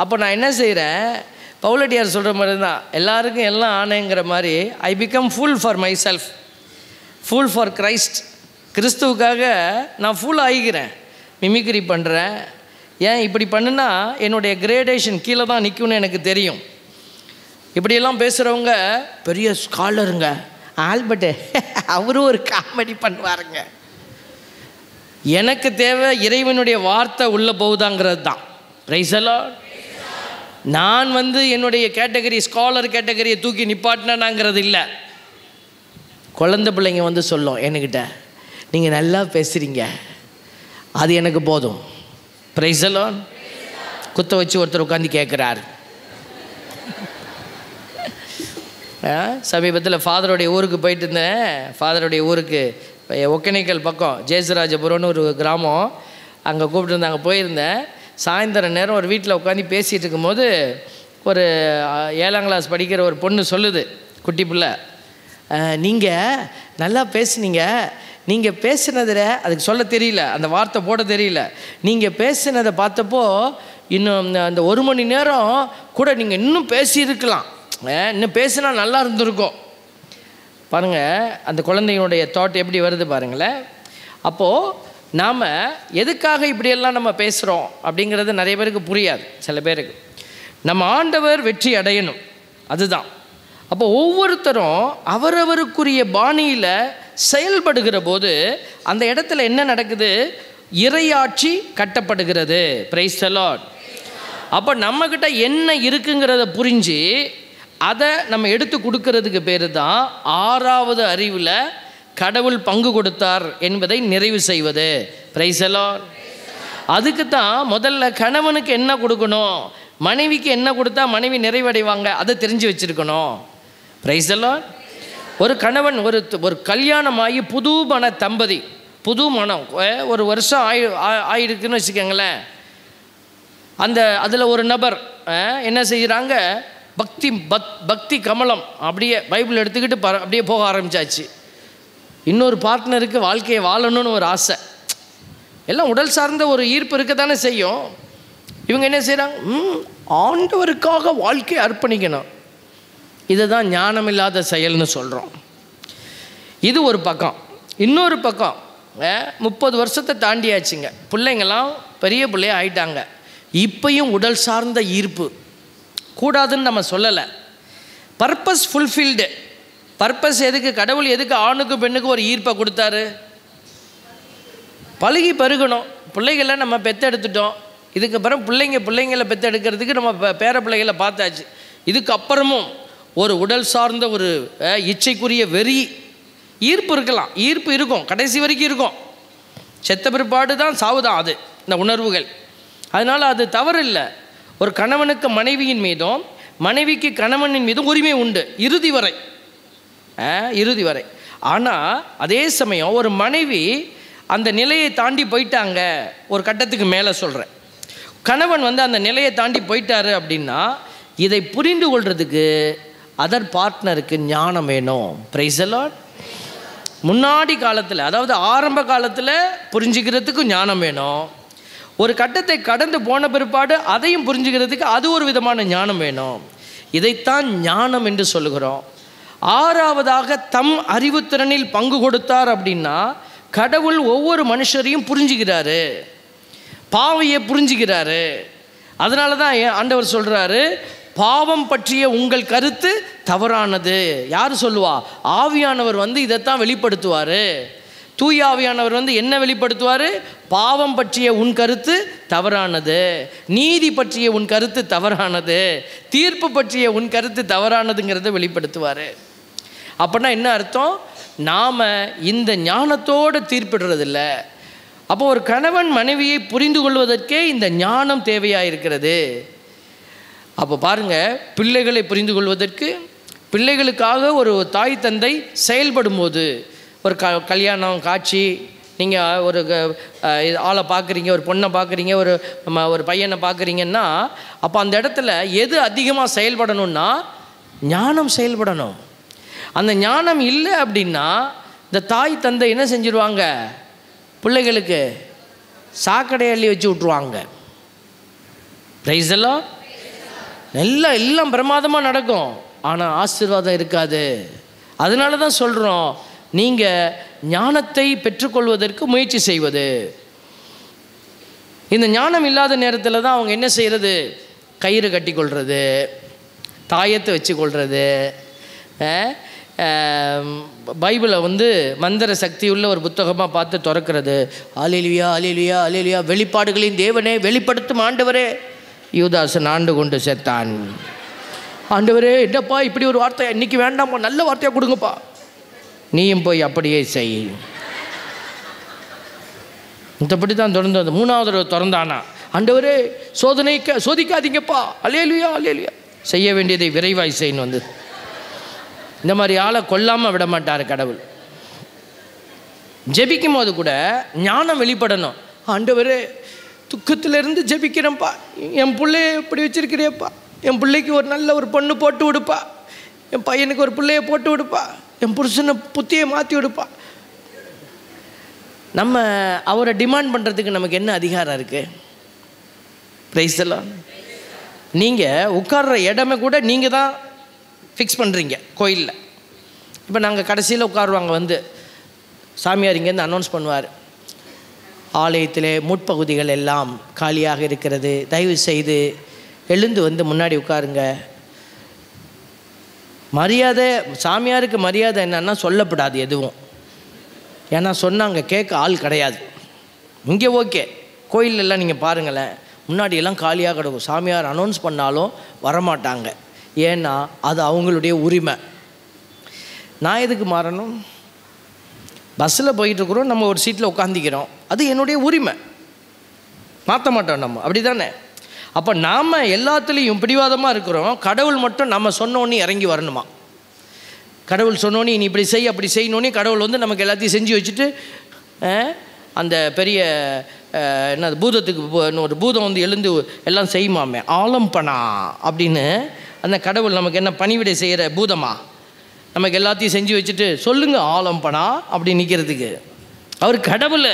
அப்போ நான் என்ன செய்கிறேன், பவுலடியார் சொல்கிற மாதிரி தான், எல்லாருக்கும் எல்லாம் ஆணைங்கிற மாதிரி I become full for my self, full for Christ. கிறிஸ்துவுக்காக நான் ஃபுல் ஆகிக்கிறேன், மிமிக்ரி பண்ணுறேன். ஏன் இப்படி பண்ணுனா என்னுடைய கிரேடேஷன் கீழே தான் நிற்கும்னு எனக்கு தெரியும். இப்படியெல்லாம் பேசுகிறவங்க பெரிய ஸ்காலருங்க, ஆல்பர்ட் அவரும் ஒரு காமெடி பண்ணுவாருங்க. எனக்கு தேவை இறைவனுடைய வார்த்தை உள்ளே போகுதாங்கிறது தான். Price the Lord. நான் என்னுடைய கேட்டகரி, ஸ்காலர் கேட்டகரியை தூக்கி நிப்பாட்டினாங்கிறது இல்லை. குழந்தை பிள்ளைங்க சொல்லும் என்கிட்ட, நீங்கள் நல்லா பேசுகிறீங்க, அது எனக்கு போதும். Price the Lord. குத்த வச்சு ஒருத்தர் உட்காந்து கேட்குறாரு. சமீபத்தில் ஃபாதருடைய ஊருக்கு போயிட்டு இருந்தேன். ஃபாதருடைய ஊருக்கு ஒகேனக்கல் பக்கம் ஜெயசராஜபுரம்னு ஒரு கிராமம், அங்கே கூப்பிட்டுருந்தாங்க. போயிருந்தேன். சாயந்தரம் நேரம் ஒரு வீட்டில் உட்காந்து பேசிகிட்டு இருக்கும்போது ஒரு 7ஆம் கிளாஸ் படிக்கிற ஒரு பொண்ணு சொல்லுது, குட்டி பிள்ளை, நீங்கள் நல்லா பேசுனீங்க, நீங்கள் பேசுனதில் அதுக்கு சொல்ல தெரியல, அந்த வார்த்தை போட தெரியல, நீங்கள் பேசுனதை பார்த்தப்போ இன்னும் அந்த 1 மணி நேரம் கூட நீங்கள் இன்னும் பேசியிருக்கலாம், இன்னும் பேசினா நல்லா இருந்திருக்கும். பாருங்கள், அந்த குழந்தைங்களுடைய தாட் எப்படி வருது பாருங்களேன். அப்போது நாம் எதுக்காக இப்படியெல்லாம் நம்ம பேசுகிறோம் அப்படிங்கிறது நிறைய பேருக்கு புரியாது. சில பேருக்கு நம்ம ஆண்டவர் வெற்றி அடையணும், அதுதான். அப்போ ஒவ்வொருத்தரும் அவரவருக்குரிய பாணியில் செயல்படுகிற போது அந்த இடத்துல என்ன நடக்குது, இறையாட்சி கட்டப்படுகிறது. Price the Lord. அப்போ நம்மக்கிட்ட என்ன இருக்குங்கிறத புரிஞ்சு அதை நம்ம எடுத்து கொடுக்கறதுக்கு பேர் தான் 6வது அறிவில் கடவுள் பங்கு கொடுத்தார் என்பதை நிறைவு செய்வது. Price the Lord. அதுக்கு தான் முதல்ல கணவனுக்கு என்ன கொடுக்கணும், மனைவிக்கு என்ன கொடுத்தா மனைவி நிறைவடைவாங்க, அதை தெரிஞ்சு வச்சுருக்கணும். Price the Lord. ஒரு கணவன் ஒரு கல்யாணமாகி புது மன தம்பதி, புது மனம், ஒரு வருஷம் ஆயிடுக்குன்னு வச்சுக்கோங்களேன். அதில் ஒரு நபர் என்ன செய்கிறாங்க, பக்தி கமலம் அப்படியே பைபிள் எடுத்துக்கிட்டு அப்படியே போக ஆரம்பித்தாச்சு. இன்னொரு பார்ட்னருக்கு வாழ்க்கையை வாழணும்னு ஒரு ஆசை, எல்லாம் உடல் சார்ந்த ஒரு ஈர்ப்பு இருக்க தானே செய்யும். இவங்க என்ன செய்கிறாங்க, ஆண்டவருக்காக வாழ்க்கையை அர்ப்பணிக்கணும். இதை தான் ஞானமில்லாத செயல்னு சொல்கிறோம். இது ஒரு பக்கம். இன்னொரு பக்கம் 30 வருஷத்தை தாண்டியாச்சுங்க, பிள்ளைங்கள்லாம் பெரிய பிள்ளைய ஆயிட்டாங்க. இப்பையும் உடல் சார்ந்த ஈர்ப்பு கூடாதுன்னு நம்ம சொல்லலை. Purpose fulfilled. பர்பஸ் எதுக்கு? கடவுள் எதுக்கு ஆணுக்கு பெண்ணுக்கு ஒரு ஈர்ப்பை கொடுத்தாரு? பழகி பருகணும். பிள்ளைகளை நம்ம பெற்றெடுத்துட்டோம். இதுக்கப்புறம் பிள்ளைங்களை பெற்றெடுக்கிறதுக்கு நம்ம பேர பிள்ளைகளை பார்த்தாச்சு. இதுக்கப்புறமும் ஒரு உடல் சார்ந்த ஒரு இச்சைக்குரிய வெறி ஈர்ப்பு இருக்கலாம். ஈர்ப்பு இருக்கும், கடைசி வரைக்கும் இருக்கும். செத்த பிற்பாடு தான் சாவுதான் அது, இந்த உணர்வுகள். அதனால் அது தவறு இல்லை. ஒரு கணவனுக்கு மனைவியின் மீதும் மனைவிக்கு கணவனின் மீதும் உரிமை உண்டு இறுதி வரை. ஆனால் அதே சமயம் ஒரு மனைவி அந்த நிலையை தாண்டி போயிட்டாங்க, ஒரு கட்டத்துக்கு மேலே சொல்கிறேன், கணவன் வந்து அந்த நிலையை தாண்டி போயிட்டாரு அப்படின்னா இதை புரிந்து கொள்றதுக்கு அதர் பார்ட்னருக்கு ஞானம் வேணும். Price the Lord. முன்னாடி காலத்தில், அதாவது ஆரம்ப காலத்தில் புரிஞ்சுக்கிறதுக்கு ஞானம் வேணும். ஒரு கட்டத்தை கடந்து போன பிற்பாடு அதையும் புரிஞ்சுக்கிறதுக்கு அது ஒரு விதமான ஞானம் வேணும். இதைத்தான் ஞானம் என்று சொல்லுகிறோம். ஆறாவதாக தம் அறிவுத்திறனில் பங்கு கொடுத்தார் அப்படின்னா கடவுள் ஒவ்வொரு மனுஷரையும் புரிஞ்சுக்கிறாரு, பாவையை புரிஞ்சுக்கிறாரு. அதனால தான் ஆண்டவர் சொல்கிறாரு, பாவம் பற்றிய உங்கள் கருத்து தவறானது. யார் சொல்லுவா? ஆவியானவர் வந்து இதைத்தான் வெளிப்படுத்துவார். தூய ஆவியானவர் வந்து என்ன வெளிப்படுத்துவார்? பாவம் பற்றிய உன் கருத்து தவறானது, நீதி பற்றிய உன் கருத்து தவறானது, தீர்ப்பு பற்றிய உன் கருத்து தவறானதுங்கிறத வெளிப்படுத்துவார். அப்படின்னா என்ன அர்த்தம்? நாம் இந்த ஞானத்தோடு தீர்ப்பிடுறதில்ல. அப்போ ஒரு கணவன் மனைவியை புரிந்து கொள்வதற்கே இந்த ஞானம் தேவையாக இருக்கிறது. அப்போ பாருங்கள், பிள்ளைகளை புரிந்து கொள்வதற்கு, பிள்ளைகளுக்காக ஒரு தாய் தந்தை செயல்படும் போது, ஒரு கல்யாணம் காட்சி, நீங்கள் ஒரு ஆளை பார்க்குறீங்க, ஒரு பொண்ணை பார்க்குறீங்க, ஒரு பையனை பார்க்குறீங்கன்னா, அப்போ அந்த இடத்துல எது அதிகமாக செயல்படணும்னா ஞானம் செயல்படணும். அந்த ஞானம் இல்லை அப்படின்னா இந்த தாய் தந்தை என்ன செஞ்சிருவாங்க? பிள்ளைகளுக்கு சாக்கடை அள்ளி வச்சு விட்ருவாங்க. Price the Lord. எல்லாம் பிரமாதமாக நடக்கும், ஆனால் ஆசீர்வாதம் இருக்காது. அதனால தான் சொல்கிறோம், நீங்கள் ஞானத்தை பெற்றுக்கொள்வதற்கு முயற்சி செய்வது. இந்த ஞானம் இல்லாத நேரத்தில் தான் அவங்க என்ன செய்கிறது? கயிறு கட்டி கொள்வது, தாயத்தை வச்சு கொள்வது. பைபிளை வந்து மந்திர சக்தி உள்ள ஒரு புத்தகமாக பார்த்து திறக்கிறது. அல்லேலூயா அல்லேலூயா அல்லேலூயா, வெளிப்பாடுகளின் தேவனே, வெளிப்படுத்தும் ஆண்டவரே. யூதாசன் ஆண்டு கொண்டு செத்தான். ஆண்டவரே, என்னப்பா இப்படி ஒரு வார்த்தை இன்னைக்கு வேண்டாமா, நல்ல வார்த்தையாக கொடுங்கப்பா. நீயும் போய் அப்படியே செய். மற்றபடி தான் திறந்து வந்து 3வது தடவை திறந்தானா, ஆண்டவரே சோதிக்காதீங்கப்பா, அல்லேலூயா அல்லேலூயா, செய்ய வேண்டியதை விரைவாய் செய்யணும். வந்து இந்த மாதிரி ஆளை கொல்லாமல் விட மாட்டார் கடவுள். ஜெபிக்கும் போது கூட ஞானம் வெளிப்படணும். ஆண்டவரே, துக்கத்திலிருந்து ஜெபிக்கிறேன்ப்பா, என் பிள்ளைய இப்படி வச்சிருக்கிறேப்பா, என் பிள்ளைக்கு ஒரு நல்ல ஒரு பொண்ணு போட்டு விடுப்பா, என் பையனுக்கு ஒரு பிள்ளைய போட்டு விடுப்பா, என் புருஷனை புத்தியை மாற்றி விடுப்பா. நம்ம அவரை டிமாண்ட் பண்ணுறதுக்கு நமக்கு என்ன அதிகாரம் இருக்குது? Price the Lord. நீங்கள் உட்கார்ற இடமே கூட நீங்கள் தான் ஃபிக்ஸ் பண்ணுறீங்க கோயிலில். இப்போ நாங்கள் கடைசியில் உட்காருவாங்க, வந்து சாமியார் இங்கேருந்து அனௌன்ஸ் பண்ணுவார், ஆலயத்திலே முற்பகுதிகள் எல்லாம் காலியாக இருக்கிறது, தயவு செய்து எழுந்து வந்து முன்னாடி உட்காருங்க. மரியாதை, சாமியாருக்கு மரியாதை என்னன்னா சொல்லப்படாது எதுவும். ஏன்னா சொன்னாங்க கேட்க ஆள் கிடையாது. இங்கே ஓகே, கோயிலெல்லாம் நீங்கள் பாருங்களேன், முன்னாடியெல்லாம் காலியாக கிடக்கும். சாமியார் அனௌன்ஸ் பண்ணாலும் வரமாட்டாங்க. ஏன்னா அது அவங்களுடைய உரிமை. நான் எதுக்கு மாறணும்? பஸ்ஸில் போயிட்டுருக்குறோம், நம்ம ஒரு சீட்டில் உட்காந்துக்கிறோம், அது என்னுடைய உரிமை, மாற்ற மாட்டோம் நம்ம, அப்படி தானே? அப்போ நாம் எல்லாத்துலேயும் பிடிவாதமாக இருக்கிறோம். கடவுள் மட்டும் நம்ம சொன்னோன்னே இறங்கி வரணுமா? கடவுள் சொன்னோன்னே நீ இப்படி செய் அப்படி செய்யணுன்னே கடவுள் வந்து நமக்கு எல்லாத்தையும் செஞ்சு வச்சுட்டு, அந்த பெரிய என்னது பூதத்துக்கு ஒரு பூதம் வந்து எழுந்து எல்லாம் செய்யுமாமே, ஆலம்பனா அப்படின்னு அந்த கடவுள் நமக்கு என்ன பணிவிடை செய்கிற பூதமா? நமக்கு எல்லாத்தையும் செஞ்சு வச்சுட்டு சொல்லுங்கள் ஆலம்பனா அப்படி நிற்கிறதுக்கு. அவர் கடவுள்.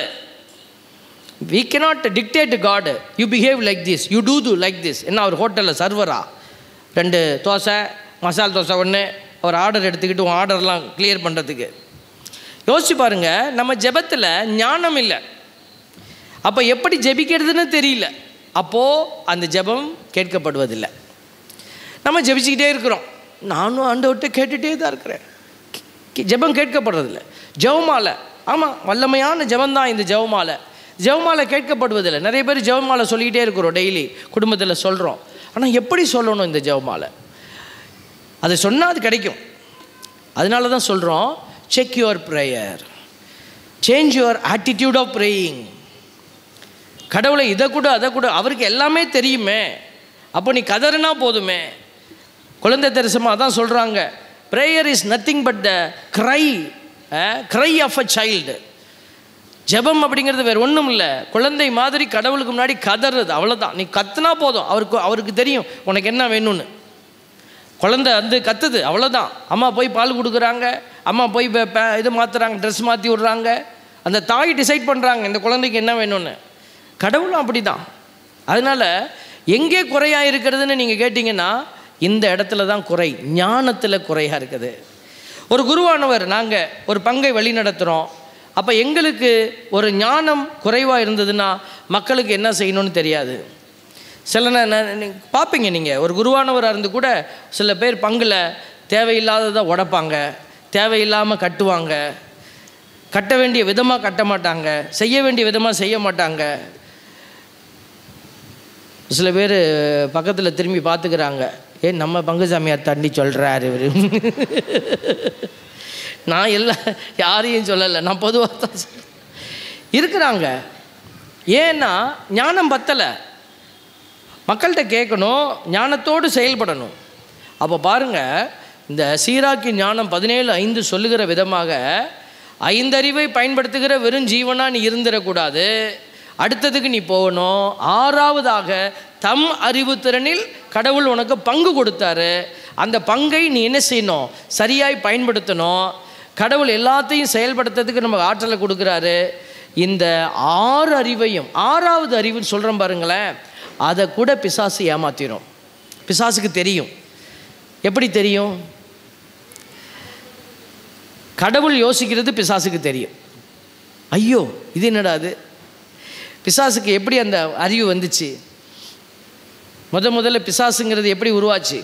we cannot dictate God, you behave like this, you do like this. என்ன அவர் ஹோட்டலில் சர்வரா? 2 தோசை மசால் தோசை ஒன்று, அவர் ஆர்டர் எடுத்துக்கிட்டு ஆர்டர்லாம் கிளியர் பண்ணுறதுக்கு. யோசிச்சு பாருங்க, நம்ம ஜெபத்தில் ஞானம் இல்லை, அப்போ எப்படி ஜெபிக்கிறதுன்னு தெரியல, அப்போது அந்த ஜெபம் கேட்கப்படுவதில்லை. நம்ம ஜெபிச்சுக்கிட்டே இருக்கிறோம், நானும் ஆண்டவர்கிட்ட கேட்டுகிட்டே தான் இருக்கிறேன், ஜெபம் கேட்கப்படுறதில்லை. ஜெபமாலை, ஆமாம் வல்லமையான ஜெபந்தான் இந்த ஜெபமாலை. ஜெபமாலை கேட்கப்படுவதில்லை. நிறைய பேர் ஜெபமாலை சொல்லிக்கிட்டே இருக்கிறோம், டெய்லி குடும்பத்தில் சொல்கிறோம். ஆனால் எப்படி சொல்லணும் இந்த ஜெபமாலை? அதை சொன்னால் அது கிடைக்கும். அதனால தான் சொல்கிறோம், check your prayer, change your attitude of praying. கடவுளை இதை கூட அதை கூட, அவருக்கு எல்லாமே தெரியுமே, அப்போ நீ கதறினா போதுமே. குழந்தை தெரசமா தான் சொல்கிறாங்க, prayer is nothing but the cry of a child. ஜெபம் அப்படிங்கிறது வேறு ஒன்றும் இல்லை, குழந்தை மாதிரி கடவுளுக்கு முன்னாடி கதறது, அவ்வளோதான். நீ கத்துனா போதும், அவருக்கு தெரியும் உனக்கு என்ன வேணும்னு. குழந்தை வந்து கத்துது, அவ்வளோதான். அம்மா போய் பால் கொடுக்குறாங்க, அம்மா போய் இது மாற்றுறாங்க, ட்ரெஸ் மாற்றி விட்றாங்க, அந்த தாய் டிசைட் பண்ணுறாங்க இந்த குழந்தைக்கு என்ன வேணும்னு. கடவுளும் அப்படி தான். அதனால் எங்கே குறையாக இருக்கிறதுன்னு நீங்கள் கேட்டிங்கன்னா, இந்த இடத்துல தான் குறை, ஞானத்தில் குறையாக இருக்குது. ஒரு குருவானவர், நாங்கள் ஒரு பங்கை வழி நடத்துகிறோம், அப்போ எங்களுக்கு ஒரு ஞானம் குறைவாக இருந்ததுன்னா மக்களுக்கு என்ன செய்யணும்னு தெரியாது. சில பார்ப்பீங்க நீங்கள், ஒரு குருவானவராக இருந்து கூட சில பேர் பங்கில் தேவையில்லாததை உடைப்பாங்க, தேவையில்லாமல் கட்டுவாங்க, கட்ட வேண்டிய விதமாக கட்ட மாட்டாங்க, செய்ய வேண்டிய விதமாக செய்ய மாட்டாங்க. சில பேர் பக்கத்தில் திரும்பி பார்த்துக்கிறாங்க, ஏன் நம்ம பங்கு சாமியார் தண்ணி சொல்கிறாரு இவர். நான் எல்லாம் யாரையும் சொல்லலை, நான் பொதுவாக தான் இருக்கிறாங்க. ஏன்னா ஞானம் பத்தலை, மக்கள்கிட்ட கேட்கணும், ஞானத்தோடு செயல்படணும். அப்போ பாருங்கள், இந்த சீராக்கி ஞானம் 17:5 சொல்லுகிற விதமாக 5 அறிவை பயன்படுத்துகிற வெறும் ஜீவனாக நீ இருந்துடக்கூடாது, அடுத்ததுக்கு நீ போகணும். 6வதாக தம் அறிவு திறனில் கடவுள் உனக்கு பங்கு கொடுத்தாரு, அந்த பங்கை நீ என்ன செய்யணும், சரியாய் பயன்படுத்தணும். கடவுள் எல்லாத்தையும் செயல்படுத்துறதுக்கு நமக்கு ஆற்றலை கொடுக்குறாரு. இந்த 6 அறிவையும், 6வது அறிவுன்னு சொல்கிறோம் பாருங்களேன், அதை கூட பிசாசு ஏமாத்திரும். பிசாசுக்கு தெரியும். எப்படி தெரியும்? கடவுள் யோசிக்கிறது பிசாசுக்கு தெரியும். ஐயோ இது என்னடா அது, பிசாசுக்கு எப்படி அந்த அறிவு வந்துச்சு? முதல்ல பிசாசுங்கிறது எப்படி உருவாச்சு?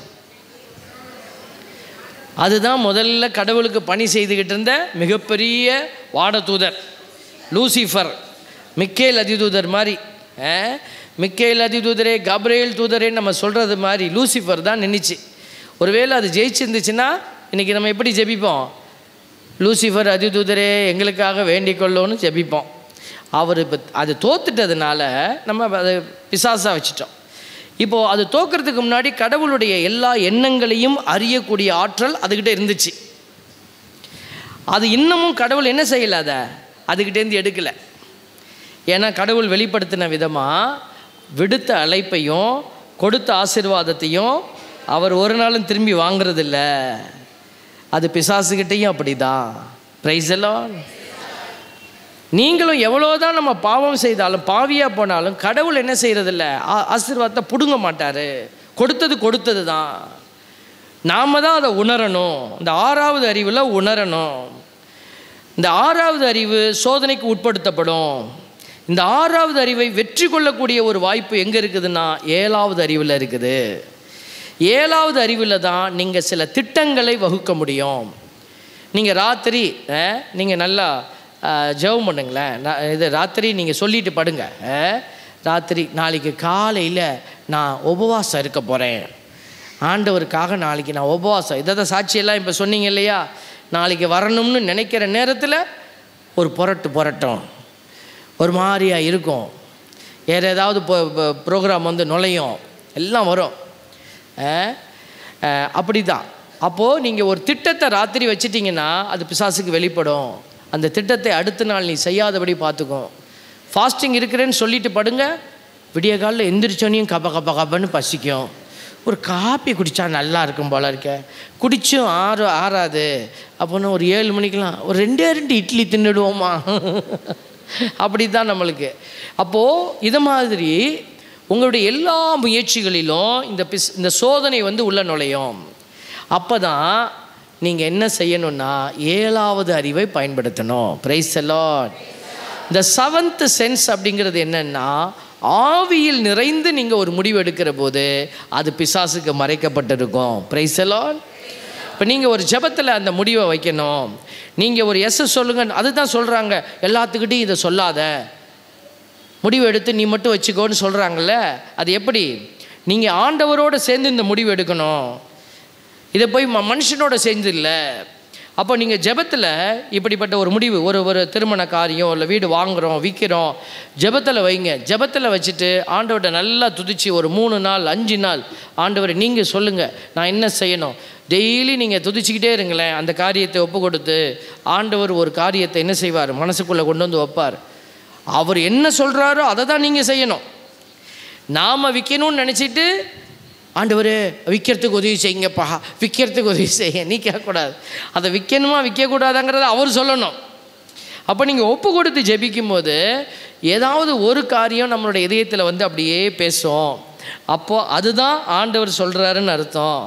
அதுதான் முதல்ல கடவுளுக்கு பணி செய்துக்கிட்டு இருந்த மிகப்பெரிய வாடதூதர் லூசிஃபர், மிக்கேல் அதிதூதர் மாதிரி. மிக்கேல் அதிதூதரே, கப்ரியேல் தூதரே நம்ம சொல்கிறது மாதிரி லூசிஃபர் தான் நின்றுச்சு. ஒருவேளை அது ஜெயிச்சிருந்துச்சுன்னா இன்றைக்கி நம்ம எப்படி ஜெபிப்போம்? லூசிஃபர் அதிதூதரே எங்களுக்காக வேண்டிக் கொள்ளோன்னு ஜெபிப்போம். அவர் இப்போ அது தோத்துட்டதுனால நம்ம அதை பிசாசாக வச்சுட்டோம். இப்போது அது தோக்கிறதுக்கு முன்னாடி கடவுளுடைய எல்லா எண்ணங்களையும் அறியக்கூடிய ஆற்றல் அதுக்கிட்ட இருந்துச்சு. அது இன்னமும் கடவுள் என்ன செய்யலை, அதை அதுக்கிட்டேருந்து எடுக்கலை. ஏன்னா கடவுள் வெளிப்படுத்தின விதமாக விடுத்த அழைப்பையும் கொடுத்த ஆசீர்வாதத்தையும் அவர் ஒரு நாளும் திரும்பி வாங்கிறதில்ல. அது பிசாசுகிட்டையும் அப்படி தான். பிரைஸ் எல்லாம். நீங்களும் எவ்வளோதான் நம்ம பாவம் செய்தாலும், பாவியாக போனாலும் கடவுள் என்ன செய்கிறதில்ல, ஆசீர்வாதத்தை பிடுங்க மாட்டார். கொடுத்தது தான். நாம் தான் அதை உணரணும். இந்த 6வது அறிவில் உணரணும். இந்த 6வது அறிவு சோதனைக்கு உட்படுத்தப்படும். இந்த 6வது அறிவை வெற்றி கொள்ளக்கூடிய ஒரு வாய்ப்பு எங்கே இருக்குதுன்னா 7வது அறிவில் இருக்குது. 7வது அறிவில் தான் நீங்கள் சில திட்டங்களை வகுக்க முடியும். நீங்கள் ராத்திரி நீங்கள் நல்லா ஜெபம் பண்ணுங்களேன். இது ராத்திரி நீங்கள் சொல்லிட்டு படுங்க. ராத்திரி நாளைக்கு காலையில் நான் உபவாசம் இருக்க போகிறேன், ஆண்டவருக்காக நாளைக்கு நான் உபவாசம், இதை சாட்சியெல்லாம் இப்போ சொன்னீங்க இல்லையா, நாளைக்கு வரணும்னு நினைக்கிற நேரத்தில் ஒரு புரட்டும், ஒரு மாதிரியாக இருக்கும், வேறு ஏதாவது ப்ரோக்ராம் வந்து நுழையும், எல்லாம் வரும். அப்படி தான். அப்போது நீங்கள் ஒரு திட்டத்தை ராத்திரி வச்சிட்டிங்கன்னா அது பிசாசுக்கு வெளிப்படும். அந்த திட்டத்தை அடுத்த நாள் நீ செய்யாதபடி பார்த்துக்கும். ஃபாஸ்டிங் இருக்கிறேன்னு சொல்லிட்டு படுங்க, விடிய காலில் எந்திரிச்சோனையும் கப்பன்னு பசிக்கும். ஒரு காப்பி குடித்தா நல்லா இருக்கும் போல இருக்க, குடிச்சும் ஆறாது. அப்போனா ஒரு 7 மணிக்கெலாம் ஒரு 2 இட்லி தின்னுடுவோமா? அப்படி தான் நம்மளுக்கு. அப்போது இது மாதிரி உங்களுடைய எல்லா முயற்சிகளிலும் இந்த சோதனை வந்து உள்ள நுழையும். அப்போ தான் நீங்கள் என்ன செய்யணும்னா 7வது அறிவை பயன்படுத்தணும். Price the Lord. இந்த 7th சென்ஸ் அப்படிங்கிறது என்னன்னா, ஆவியில் நிறைந்து நீங்கள் ஒரு முடிவு எடுக்கிற போது அது பிசாசுக்கு மறைக்கப்பட்டிருக்கும். Price the Lord. இப்போ நீங்கள் ஒரு ஜெபத்தில் அந்த முடிவை வைக்கணும். நீங்கள் ஒரு எஸ் சொல்லுங்க, அதுதான் சொல்கிறாங்க. எல்லாத்துக்கிட்டையும் இதை சொல்லாத, முடிவு எடுத்து நீ மட்டும் வச்சுக்கோன்னு சொல்கிறாங்கல்ல. அது எப்படி? நீங்கள் ஆண்டவரோடு சேர்ந்து இந்த முடிவு எடுக்கணும். இதை போய் மனுஷனோட சேர்ந்து இல்லை. அப்போ நீங்கள் ஜெபத்தில் இப்படிப்பட்ட ஒரு முடிவு, ஒரு திருமண காரியம் இல்லை வீடு வாங்குகிறோம் விற்கிறோம், ஜெபத்தில் வைங்க. ஜெபத்தில் வச்சுட்டு ஆண்டவர்கிட்ட நல்லா துதிச்சு ஒரு 3 நாள் 5 நாள் ஆண்டவர் நீங்கள் சொல்லுங்கள் நான் என்ன செய்யணும். டெய்லி நீங்கள் துதிச்சிக்கிட்டே இருங்களேன். அந்த காரியத்தை ஒப்பு கொடுத்து ஆண்டவர் ஒரு காரியத்தை என்ன செய்வார், மனசுக்குள்ளே கொண்டு வந்து வைப்பார். அவர் என்ன சொல்கிறாரோ அதை தான் நீங்கள் செய்யணும். நாம் விற்கணும்னு நினச்சிட்டு ஆண்டவர் விற்கிறதுக்கு உதவி செய்யுங்கப்பா, விற்கிறதுக்கு உதவி செய்ய நீ கேட்கக்கூடாது. அதை விற்கணுமா விற்கக்கூடாதாங்கிறத அவர் சொல்லணும். அப்போ நீங்கள் ஒப்பு கொடுத்து ஜெபிக்கும் போது ஏதாவது ஒரு காரியம் நம்மளுடைய இதயத்தில் வந்து அப்படியே பேசும். அப்போது அதுதான் ஆண்டவர் சொல்கிறாருன்னு அர்த்தம்.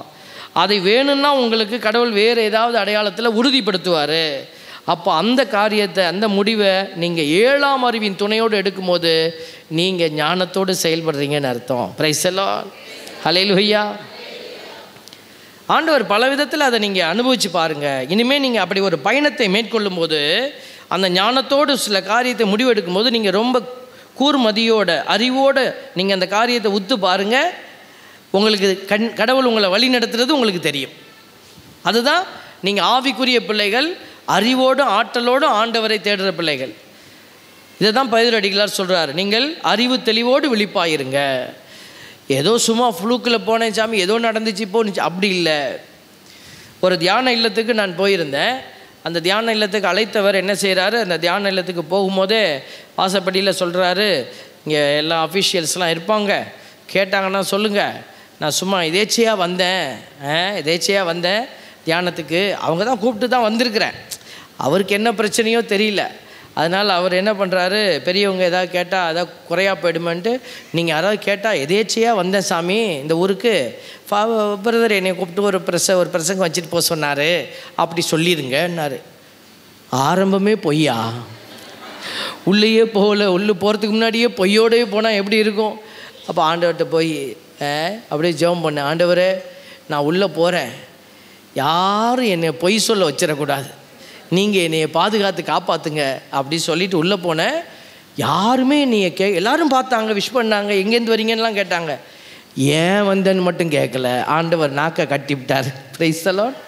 அதை வேணும்னா உங்களுக்கு கடவுள் வேறு ஏதாவது அடையாளத்தில் உறுதிப்படுத்துவார். அப்போ அந்த காரியத்தை அந்த முடிவை நீங்கள் 7ஆம் அறிவின் துணையோடு எடுக்கும்போது நீங்கள் ஞானத்தோடு செயல்படுறீங்கன்னு அர்த்தம். Praise the Lord. ஹல்லேலூயா. ஆண்டவர் பல விதத்தில் அதை நீங்கள் அனுபவித்து பாருங்கள். இனிமேல் நீங்கள் அப்படி ஒரு பயணத்தை மேற்கொள்ளும் போது அந்த ஞானத்தோடு சில காரியத்தை முடிவெடுக்கும் போது நீங்கள் ரொம்ப கூர்மதியோட அறிவோடு நீங்கள் அந்த காரியத்தை உத்து பாருங்கள். உங்களுக்கு கடவுள் உங்களை வழி நடத்துறது உங்களுக்கு தெரியும். அதுதான் நீங்கள் ஆவிக்குரிய பிள்ளைகள், அறிவோடும் ஆற்றலோடும் ஆண்டவரை தேடுற பிள்ளைகள். இதை தான் பேதுரு சொல்கிறார், நீங்கள் அறிவு தெளிவோடு விழிப்பாயிருங்க. ஏதோ சும்மா ஃப்ளூக்கில் போனேன் சாமி, ஏதோ நடந்துச்சு போனுச்சு, அப்படி இல்லை. ஒரு தியான இல்லத்துக்கு நான் போயிருந்தேன். அந்த தியான இல்லத்துக்கு அழைத்தவர் என்ன செய்கிறாரு, அந்த தியான இல்லத்துக்கு போகும்போதே வாசப்படியில் சொல்கிறாரு, இங்கே எல்லா அஃபீஷியல்ஸ்லாம் இருப்பாங்க, கேட்டாங்கன்னா சொல்லுங்கள், நான் சும்மா எதேச்சையாக வந்தேன் தியானத்துக்கு, அவங்க தான் கூப்பிட்டு தான் வந்திருக்கிறேன். அவருக்கு என்ன பிரச்சனையோ தெரியல. அதனால் அவர் என்ன பண்ணுறாரு, பெரியவங்க ஏதாவது கேட்டால் அதாவது குறையா போயிடுமென்ட்டு, நீங்கள் யாராவது கேட்டால் எதேச்சையாக வந்தேன் சாமி இந்த ஊருக்கு, பிரதர் என்னை கூப்பிட்டு ஒரு பிரசங்கம் வச்சுட்டு போக சொன்னார், அப்படி சொல்லிடுங்கன்னாரு. ஆரம்பமே பொய்யா, உள்ளேயே போகல. உள்ளே போகிறதுக்கு முன்னாடியே பொய்யோடவே போனால் எப்படி இருக்கும்? அப்போ ஆண்டவர்கிட்ட போய் அப்படியே ஜெபம் பண்ணேன், ஆண்டவரே நான் உள்ளே போகிறேன், யாரும் என்னை பொய் சொல்ல வச்சிடக்கூடாது, நீங்கள் என்னையை பாதுகாத்து காப்பாற்றுங்க அப்படி சொல்லிவிட்டு உள்ளே போனேன். யாருமே என்னையை எல்லோரும் பார்த்தாங்க, விஷ் பண்ணாங்க, எங்கேருந்து வரீங்கன்னெலாம் கேட்டாங்க. ஏன் வந்தேன்னு மட்டும் கேட்கல, ஆண்டவர் நாக்கை கட்டிவிட்டார். Price the Lord.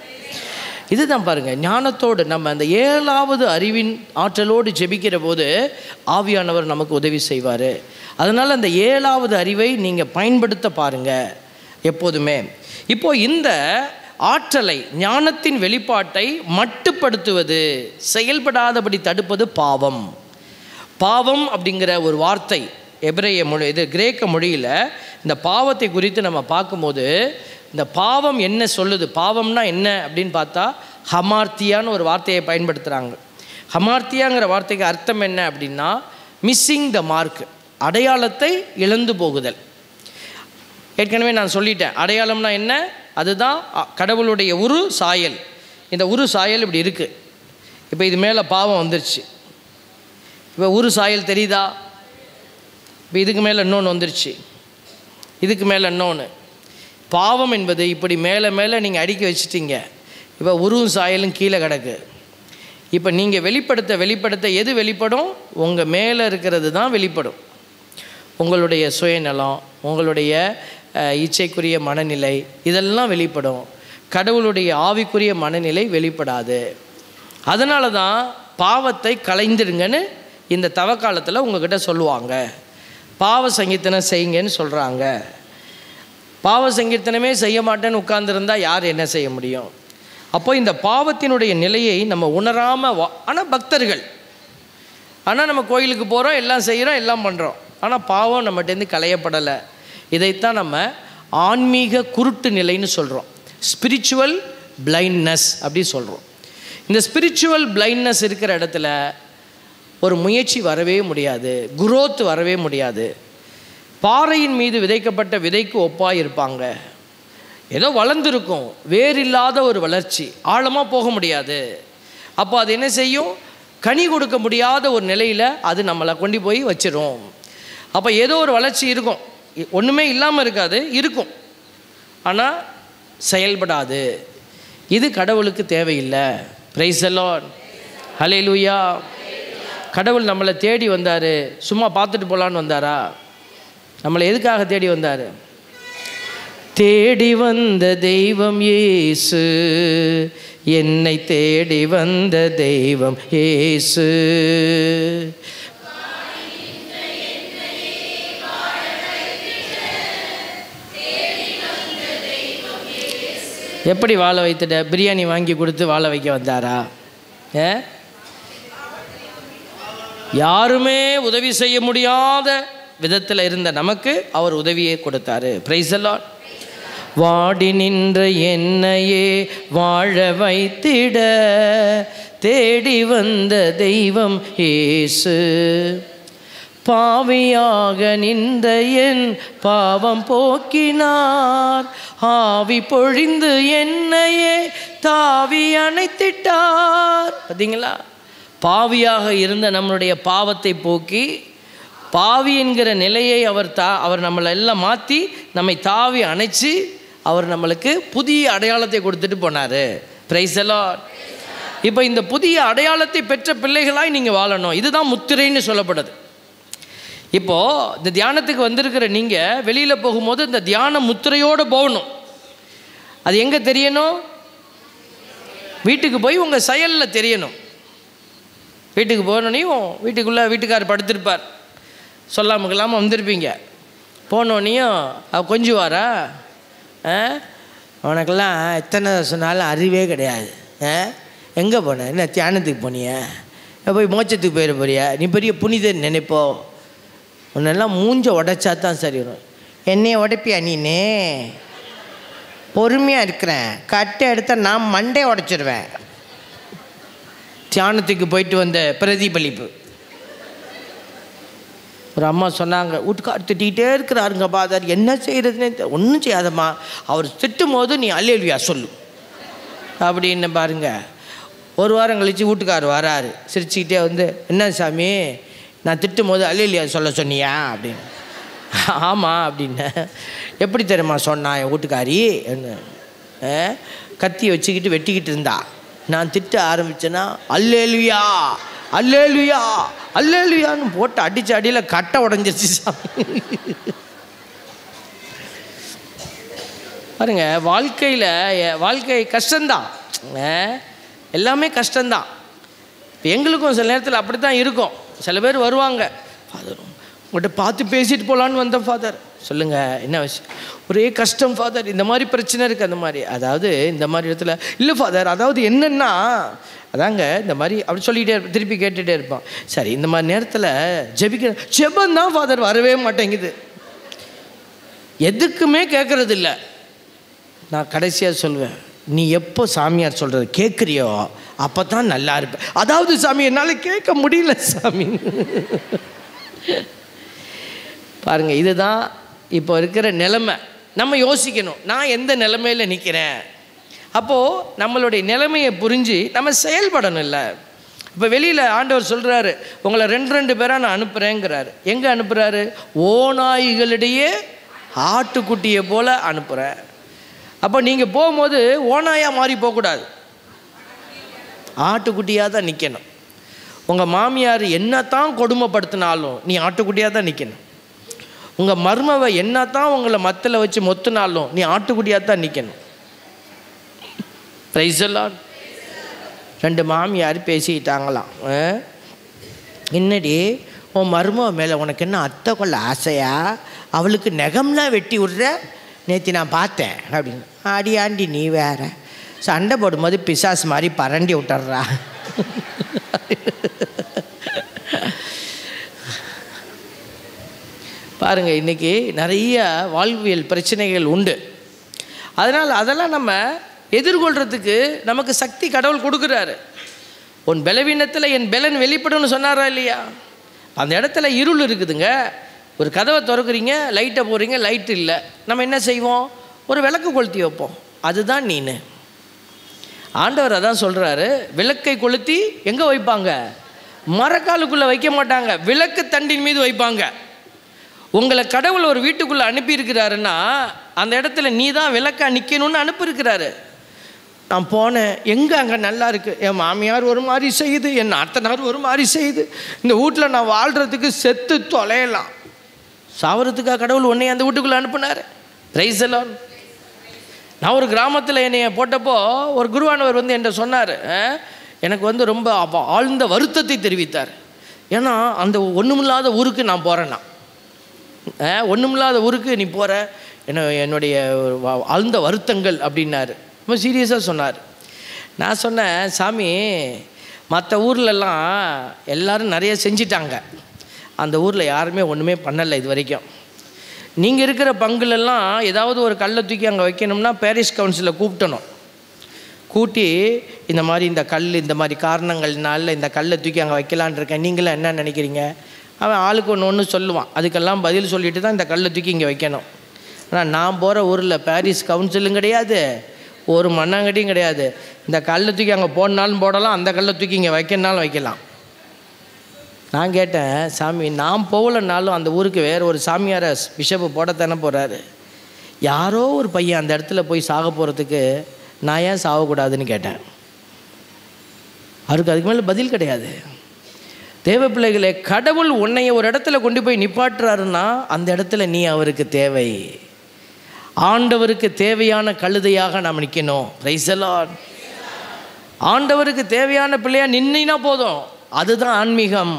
இதுதான் பாருங்கள், ஞானத்தோடு நம்ம அந்த 7வது அறிவின் ஆற்றலோடு ஜெபிக்கிற போது ஆவியானவர் நமக்கு உதவி செய்வார். அதனால் அந்த 7வது அறிவை நீங்கள் பயன்படுத்த பாருங்கள் எப்போதுமே. இப்போது இந்த ஆற்றலை, ஞானத்தின் வெளிப்பாட்டை மட்டுப்படுத்துவது, செயல்படாதபடி தடுப்பது பாவம். பாவம் அப்படிங்கிற ஒரு வார்த்தை எபிரேய மொழி, இது கிரேக்க மொழியில் இந்த பாவத்தை குறித்து நம்ம பார்க்கும்போது இந்த பாவம் என்ன சொல்லுது, பாவம்னா என்ன அப்படின்னு பார்த்தா ஹமார்த்தியான்னு ஒரு வார்த்தையை பயன்படுத்துகிறாங்க. ஹமார்த்தியாங்கிற வார்த்தைக்கு அர்த்தம் என்ன அப்படின்னா மிஸ்ஸிங் த மார்க், அடையாளத்தை இழந்து போகுதல். ஏற்கனவே நான் சொல்லிட்டேன், அடையாளம்னா என்ன, அதுதான் கடவுளுடைய உரு சாயல். இந்த உரு சாயல் இப்படி இருக்குது. இப்போ இது மேலே பாவம் வந்துருச்சு, இப்போ உரு சாயல் தெரியுதா? இப்போ இதுக்கு மேலே இன்னொன்று வந்துருச்சு, இதுக்கு மேலே இன்னொன்று. பாவம் என்பது இப்படி மேலே மேலே நீங்கள் அடுக்கி வச்சுட்டீங்க. இப்போ உருவும் சாயலும் கீழே கிடக்கு. இப்போ நீங்கள் வெளிப்படுத்த எது வெளிப்படும்? உங்கள் மேலே இருக்கிறது தான் வெளிப்படும். உங்களுடைய சுயநலம், உங்களுடைய இச்சைக்குரிய மனநிலை, இதெல்லாம் வெளிப்படும். கடவுளுடைய ஆவிக்குரிய மனநிலை வெளிப்படாது. அதனால தான் பாவத்தை களைந்துடுங்கன்னு இந்த தவக்காலத்தில் உங்ககிட்ட சொல்லுவாங்க. பாவ சங்கீர்த்தனம் செய்யுங்கன்னு சொல்கிறாங்க. பாவ சங்கீர்த்தனமே செய்ய மாட்டேன்னு உட்கார்ந்துருந்தால் யார் என்ன செய்ய முடியும்? அப்போ இந்த பாவத்தினுடைய நிலையை நம்ம உணராமல் ஆனால் பக்தர்கள், ஆனால் நம்ம கோயிலுக்கு போகிறோம், எல்லாம் செய்கிறோம், எல்லாம் பண்ணுறோம், ஆனால் பாவம் நம்மகிட்டேருந்து களையப்படலை. இதைத்தான் நம்ம ஆன்மீக குருட்டு நிலைன்னு சொல்கிறோம், ஸ்பிரிச்சுவல் பிளைண்ட்னஸ் அப்படி சொல்கிறோம். இந்த ஸ்பிரிச்சுவல் பிளைண்ட்னஸ் இருக்கிற இடத்துல ஒரு முயற்சி வரவே முடியாது, குரோத் வரவே முடியாது. பாறையின் மீது விதைக்கப்பட்ட விதைக்கு ஒப்பாக இருப்பாங்க. ஏதோ வளர்ந்துருக்கும், வேறில்லாத ஒரு வளர்ச்சி, ஆழமாக போக முடியாது. அப்போ அது என்ன செய்யும்? கனி கொடுக்க முடியாத ஒரு நிலையில் அது நம்மளை கொண்டு போய் வச்சிரும். அப்போ ஏதோ ஒரு வளர்ச்சி இருக்கும், ஒன்றுமே இல்லாமல் இருக்காது, இருக்கும், ஆனால் செயல்படாது. இது கடவுளுக்கு தேவையில்லை. பிரைஸ் தி லார்ட், ஹல்லேலூயா. கடவுள் நம்மளை தேடி வந்தார், சும்மா பார்த்துட்டு போகலான்னு வந்தாரா? நம்மளை எதுக்காக தேடி வந்தார்? தேடி வந்த தெய்வம் இயேசு, என்னை தேடி வந்த தெய்வம் இயேசு. எப்படி வாழ வைத்துட்ட? பிரியாணி வாங்கி கொடுத்து வாழ வைக்க வந்தாரா? யாருமே உதவி செய்ய முடியாத விதத்தில் இருந்த நமக்கு அவர் உதவியை கொடுத்தாரு. Price the Lord. வாடி நின்ற என்னையே வாழ வைத்திட தேடி வந்த தெய்வம் இயேசு. பாவியாக நின்ற என் பாவம் போக்கினார், ஆவி பொழிந்து என்னையே தாவி அணைத்திட்டார். பார்த்தீங்களா? பாவியாக இருந்த நம்மளுடைய பாவத்தை போக்கி, பாவி என்கிற நிலையை அவர் நம்மளை எல்லாம் மாற்றி நம்மை தாவி அணைச்சி அவர் நம்மளுக்கு புதிய அடையாளத்தை கொடுத்துட்டு போனார். Price the Lord. இப்போ இந்த புதிய அடையாளத்தை பெற்ற பிள்ளைகளாய் நீங்கள் வாழணும். இதுதான் முத்திரைன்னு சொல்லப்படுது. இப்போது இந்த தியானத்துக்கு வந்திருக்கிற நீங்கள் வெளியில் போகும்போது இந்த தியான முத்திரையோடு போகணும். அது எங்கே தெரியணும்? வீட்டுக்கு போய் உங்கள் செயலில் தெரியணும். வீட்டுக்கு போனோன்னையும் வீட்டுக்குள்ளே வீட்டுக்காரர் படுத்திருப்பார், சொல்லாமல் வந்திருப்பீங்க. போனோன்னையும் கொஞ்சம் வாரா, உனக்கெல்லாம் எத்தனை சொன்னாலும் அறிவே கிடையாது, எங்கே போன, என்ன தியானத்துக்கு போனிய, போய் மோட்சத்துக்கு போயிட போறியா, நீ பெரிய புனிதன் நினைப்போ, உன்னெல்லாம் மூஞ்ச உடைச்சா தான் சரி வரும். என்னைய உடைப்பியா நீனே? பொறுமையாக இருக்கிறேன், கட்டை எடுத்தால் நான் மண்டே உடைச்சிடுவேன். தியானத்துக்கு போயிட்டு வந்த பிரதிபலிப்பு. ஒரு அம்மா சொன்னாங்க, வீட்டுக்கார் திட்டிகிட்டே இருக்கிறாருங்க பாதர், என்ன செய்கிறதுனே ஒன்றும் செய்யாதம்மா, அவர் திட்டும் போது நீ அல்லேலூயா சொல்லு அப்படின்னு. பாருங்க, ஒரு வாரம் கழித்து வீட்டுக்கார் வராரு, சிரிச்சுக்கிட்டே வந்து, என்ன சாமி நான் திட்டும் போது அல்லேலூயா சொல்ல சொன்னியா அப்படின்னு. ஆமாம் அப்படின்னு. எப்படி தெரியுமா சொன்னா என் வீட்டுக்காரி, என்ன கத்தி வச்சுக்கிட்டு வெட்டிக்கிட்டு இருந்தா, நான் திட்ட ஆரம்பித்தேன்னா அல்லேலூயா அல்லேலூயா அல்லேலூயான்னு போட்டு அடித்த அடியில் கட்டை உடஞ்சிருச்சு சாமி. பாருங்க, வாழ்க்கை கஷ்டம்தான், எல்லாமே கஷ்டம்தான். எங்களுக்கும் சில நேரத்தில் அப்படி தான் இருக்கும். சில பேர் வருவாங்க, ஃபாதர் உங்கள்கிட்ட பார்த்து பேசிட்டு போகலான்னு வந்தேன் ஃபாதர். சொல்லுங்கள், என்ன விஷயம்? ஒரே கஷ்டம் ஃபாதர், இந்த மாதிரி பிரச்சனை இருக்குது, அந்த மாதிரி. அதாவது இந்த மாதிரி இடத்துல இல்லை ஃபாதர், அதாவது என்னென்னா அதாங்க இந்த மாதிரி அப்படி சொல்லிகிட்டே இருப்பேன், திருப்பி கேட்டுகிட்டே இருப்பான். சரி, இந்த மாதிரி நேரத்தில் ஜெபம் தான் ஃபாதர் வரவே மாட்டேங்குது, எதுக்குமே கேட்குறது இல்லை. நான் கடைசியாக சொல்வேன், நீ எப்போ சாமியார் சொல்கிறது கேட்குறியோ அப்போ தான் நல்லா இருப்பேன். அதாவது சாமி என்னால் கேட்க முடியல சாமி. பாருங்கள், இதுதான் இப்போ இருக்கிற நிலைமை. நம்ம யோசிக்கணும், நான் எந்த நிலைமையில் நிற்கிறேன். அப்போது நம்மளுடைய நிலைமையை புரிஞ்சு நம்ம செயல்படணும். இல்லை, இப்போ வெளியில் ஆண்டவர் சொல்கிறாரு, உங்களை 2 பேராக நான் அனுப்புகிறேங்கிறாரு. எங்கே அனுப்புகிறாரு? ஓநாய்களிடையே ஆட்டுக்குட்டியை போல் அனுப்புகிறேன். அப்போ நீங்கள் போகும்போது ஓநாயாக மாறி போகக்கூடாது, ஆட்டுக்குட்டியாக தான் நிற்கணும். உங்கள் மாமியார் என்ன தான் கொடுமைப்படுத்தினாலும் நீ ஆட்டுக்குட்டியாக தான் நிற்கணும். உங்கள் மருமவை என்ன தான் உங்களை மத்தில் வச்சு மொத்தினாலும் நீ ஆட்டுக்குட்டியாக தான் நிற்கணும். Price the Lord. 2 மாமியார் பேசிக்கிட்டாங்களாம், என்னடி உன் மருமவ மேலே உனக்கு என்ன அத்தை கொள்ள ஆசையா, அவளுக்கு நெகம்லாம் வெட்டி விட்ற, நேற்று நான் பார்த்தேன் அப்படின்னு. ஆண்டி நீ வேற, சண்டை போடும்போது பிசாசு மாதிரி பரண்டி விட்டுறா. பாருங்கள், இன்றைக்கி நிறைய வாழ்வியல் பிரச்சனைகள் உண்டு. அதெல்லாம் நம்ம எதிர்கொள்கிறதுக்கு நமக்கு சக்தி கடவுள் கொடுக்குறாரு. உன் பலவீனத்தில் என் பலன் வெளிப்படும்னு சொன்னாரா இல்லையா? அந்த இடத்துல இருள் இருக்குதுங்க. ஒரு கதவை திறக்கிறீங்க, லைட்டை போடுறீங்க, லைட் இல்லை. நம்ம என்ன செய்வோம்? ஒரு விளக்கு கொளுத்தி வைப்போம், அதுதான் நீனு. ஆண்டவர் அதான் சொல்கிறாரு, விளக்கை கொளுத்தி எங்கே வைப்பாங்க? மரக்காலுக்குள்ளே வைக்க மாட்டாங்க, விளக்கு தண்டின் மீது வைப்பாங்க. உங்களை கடவுள் ஒரு வீட்டுக்குள்ளே அனுப்பியிருக்கிறாருன்னா அந்த இடத்துல நீ தான் விளக்கா நிற்கணும்னு அனுப்பியிருக்கிறாரு. நான் போனேன், எங்கே அங்கே நல்லா இருக்குது, என் மாமியார் ஒரு மாதிரி செய்யுது, என் நாத்தனார் ஒரு மாதிரி செய்யுது, இந்த வீட்டில் நான் வாழ்கிறதுக்கு செத்து தொலையலாம். சாவறதுக்காக கடவுள் உன்னை அந்த வீட்டுக்குள்ளே அனுப்புனார். Price the Lord. நான் ஒரு கிராமத்தில் என்னைய போட்டப்போ ஒரு குருவானவர் வந்து என்கிட்ட சொன்னார், எனக்கு வந்து ரொம்ப ஆழ்ந்த வருத்தத்தை தெரிவித்தார். ஏன்னா அந்த ஒன்றுமில்லாத ஊருக்கு நான் போகிறேன்னா, ஒன்றுமில்லாத ஊருக்கு நீ போகிற, என்னுடைய ஆழ்ந்த வருத்தங்கள் அப்படின்னாரு. ரொம்ப சீரியஸாக சொன்னார். நான் சொன்னேன், சாமி மற்ற ஊர்லெல்லாம் எல்லோரும் நிறைய செஞ்சிட்டாங்க, அந்த ஊரில் யாருமே ஒன்றுமே பண்ணலை இது வரைக்கும். நீங்கள் இருக்கிற பங்குலெல்லாம் ஏதாவது ஒரு கல்லை தூக்கி அங்கே வைக்கணும்னா பாரிஷ் கவுன்சிலை கூப்பிட்டணும். கூட்டி இந்த மாதிரி இந்த கல் இந்த மாதிரி காரணங்கள்னால இந்த கல்லை தூக்கி அங்கே வைக்கலான் இருக்கேன், நீங்களாம் என்ன நினைக்கிறீங்க? அவன் ஆளுக்கு ஒன்று சொல்லுவான், அதுக்கெல்லாம் பதில் சொல்லிட்டு தான் இந்த கல்லை தூக்கி இங்கே வைக்கணும். ஆனால் நான் போகிற ஊரில் பாரிஷ் கவுன்சிலும் கிடையாது, ஒரு மண்ணாங்கட்டியும் கிடையாது. இந்த கல்லை தூக்கி அங்கே போடனாலும் போடலாம், அந்த கல்லை தூக்கி இங்கே வைக்கணுனாலும் வைக்கலாம். நான் கேட்டேன், சாமி நான் போகலனாலும் அந்த ஊருக்கு வேறு ஒரு சாமியாரை பிஷப்பு போடத்தானே போகிறாரு, யாரோ ஒரு பையன் அந்த இடத்துல போய் சாக போகிறதுக்கு நான் ஏன் சாகக்கூடாதுன்னு கேட்டேன். அவருக்கு அதுக்கு மேலே பதில் கிடையாது. தேவ பிள்ளைகளே, கடவுள் உன்னைய ஒரு இடத்துல கொண்டு போய் நிப்பாட்டுறாருன்னா அந்த இடத்துல நீ அவருக்கு தேவை. ஆண்டவருக்கு தேவையான கழுதையாக நாம் நிற்கணும். Price the Lord. ஆண்டவருக்கு தேவையான பிள்ளையா நின்னா போதும். அதுதான் ஆன்மீகம்,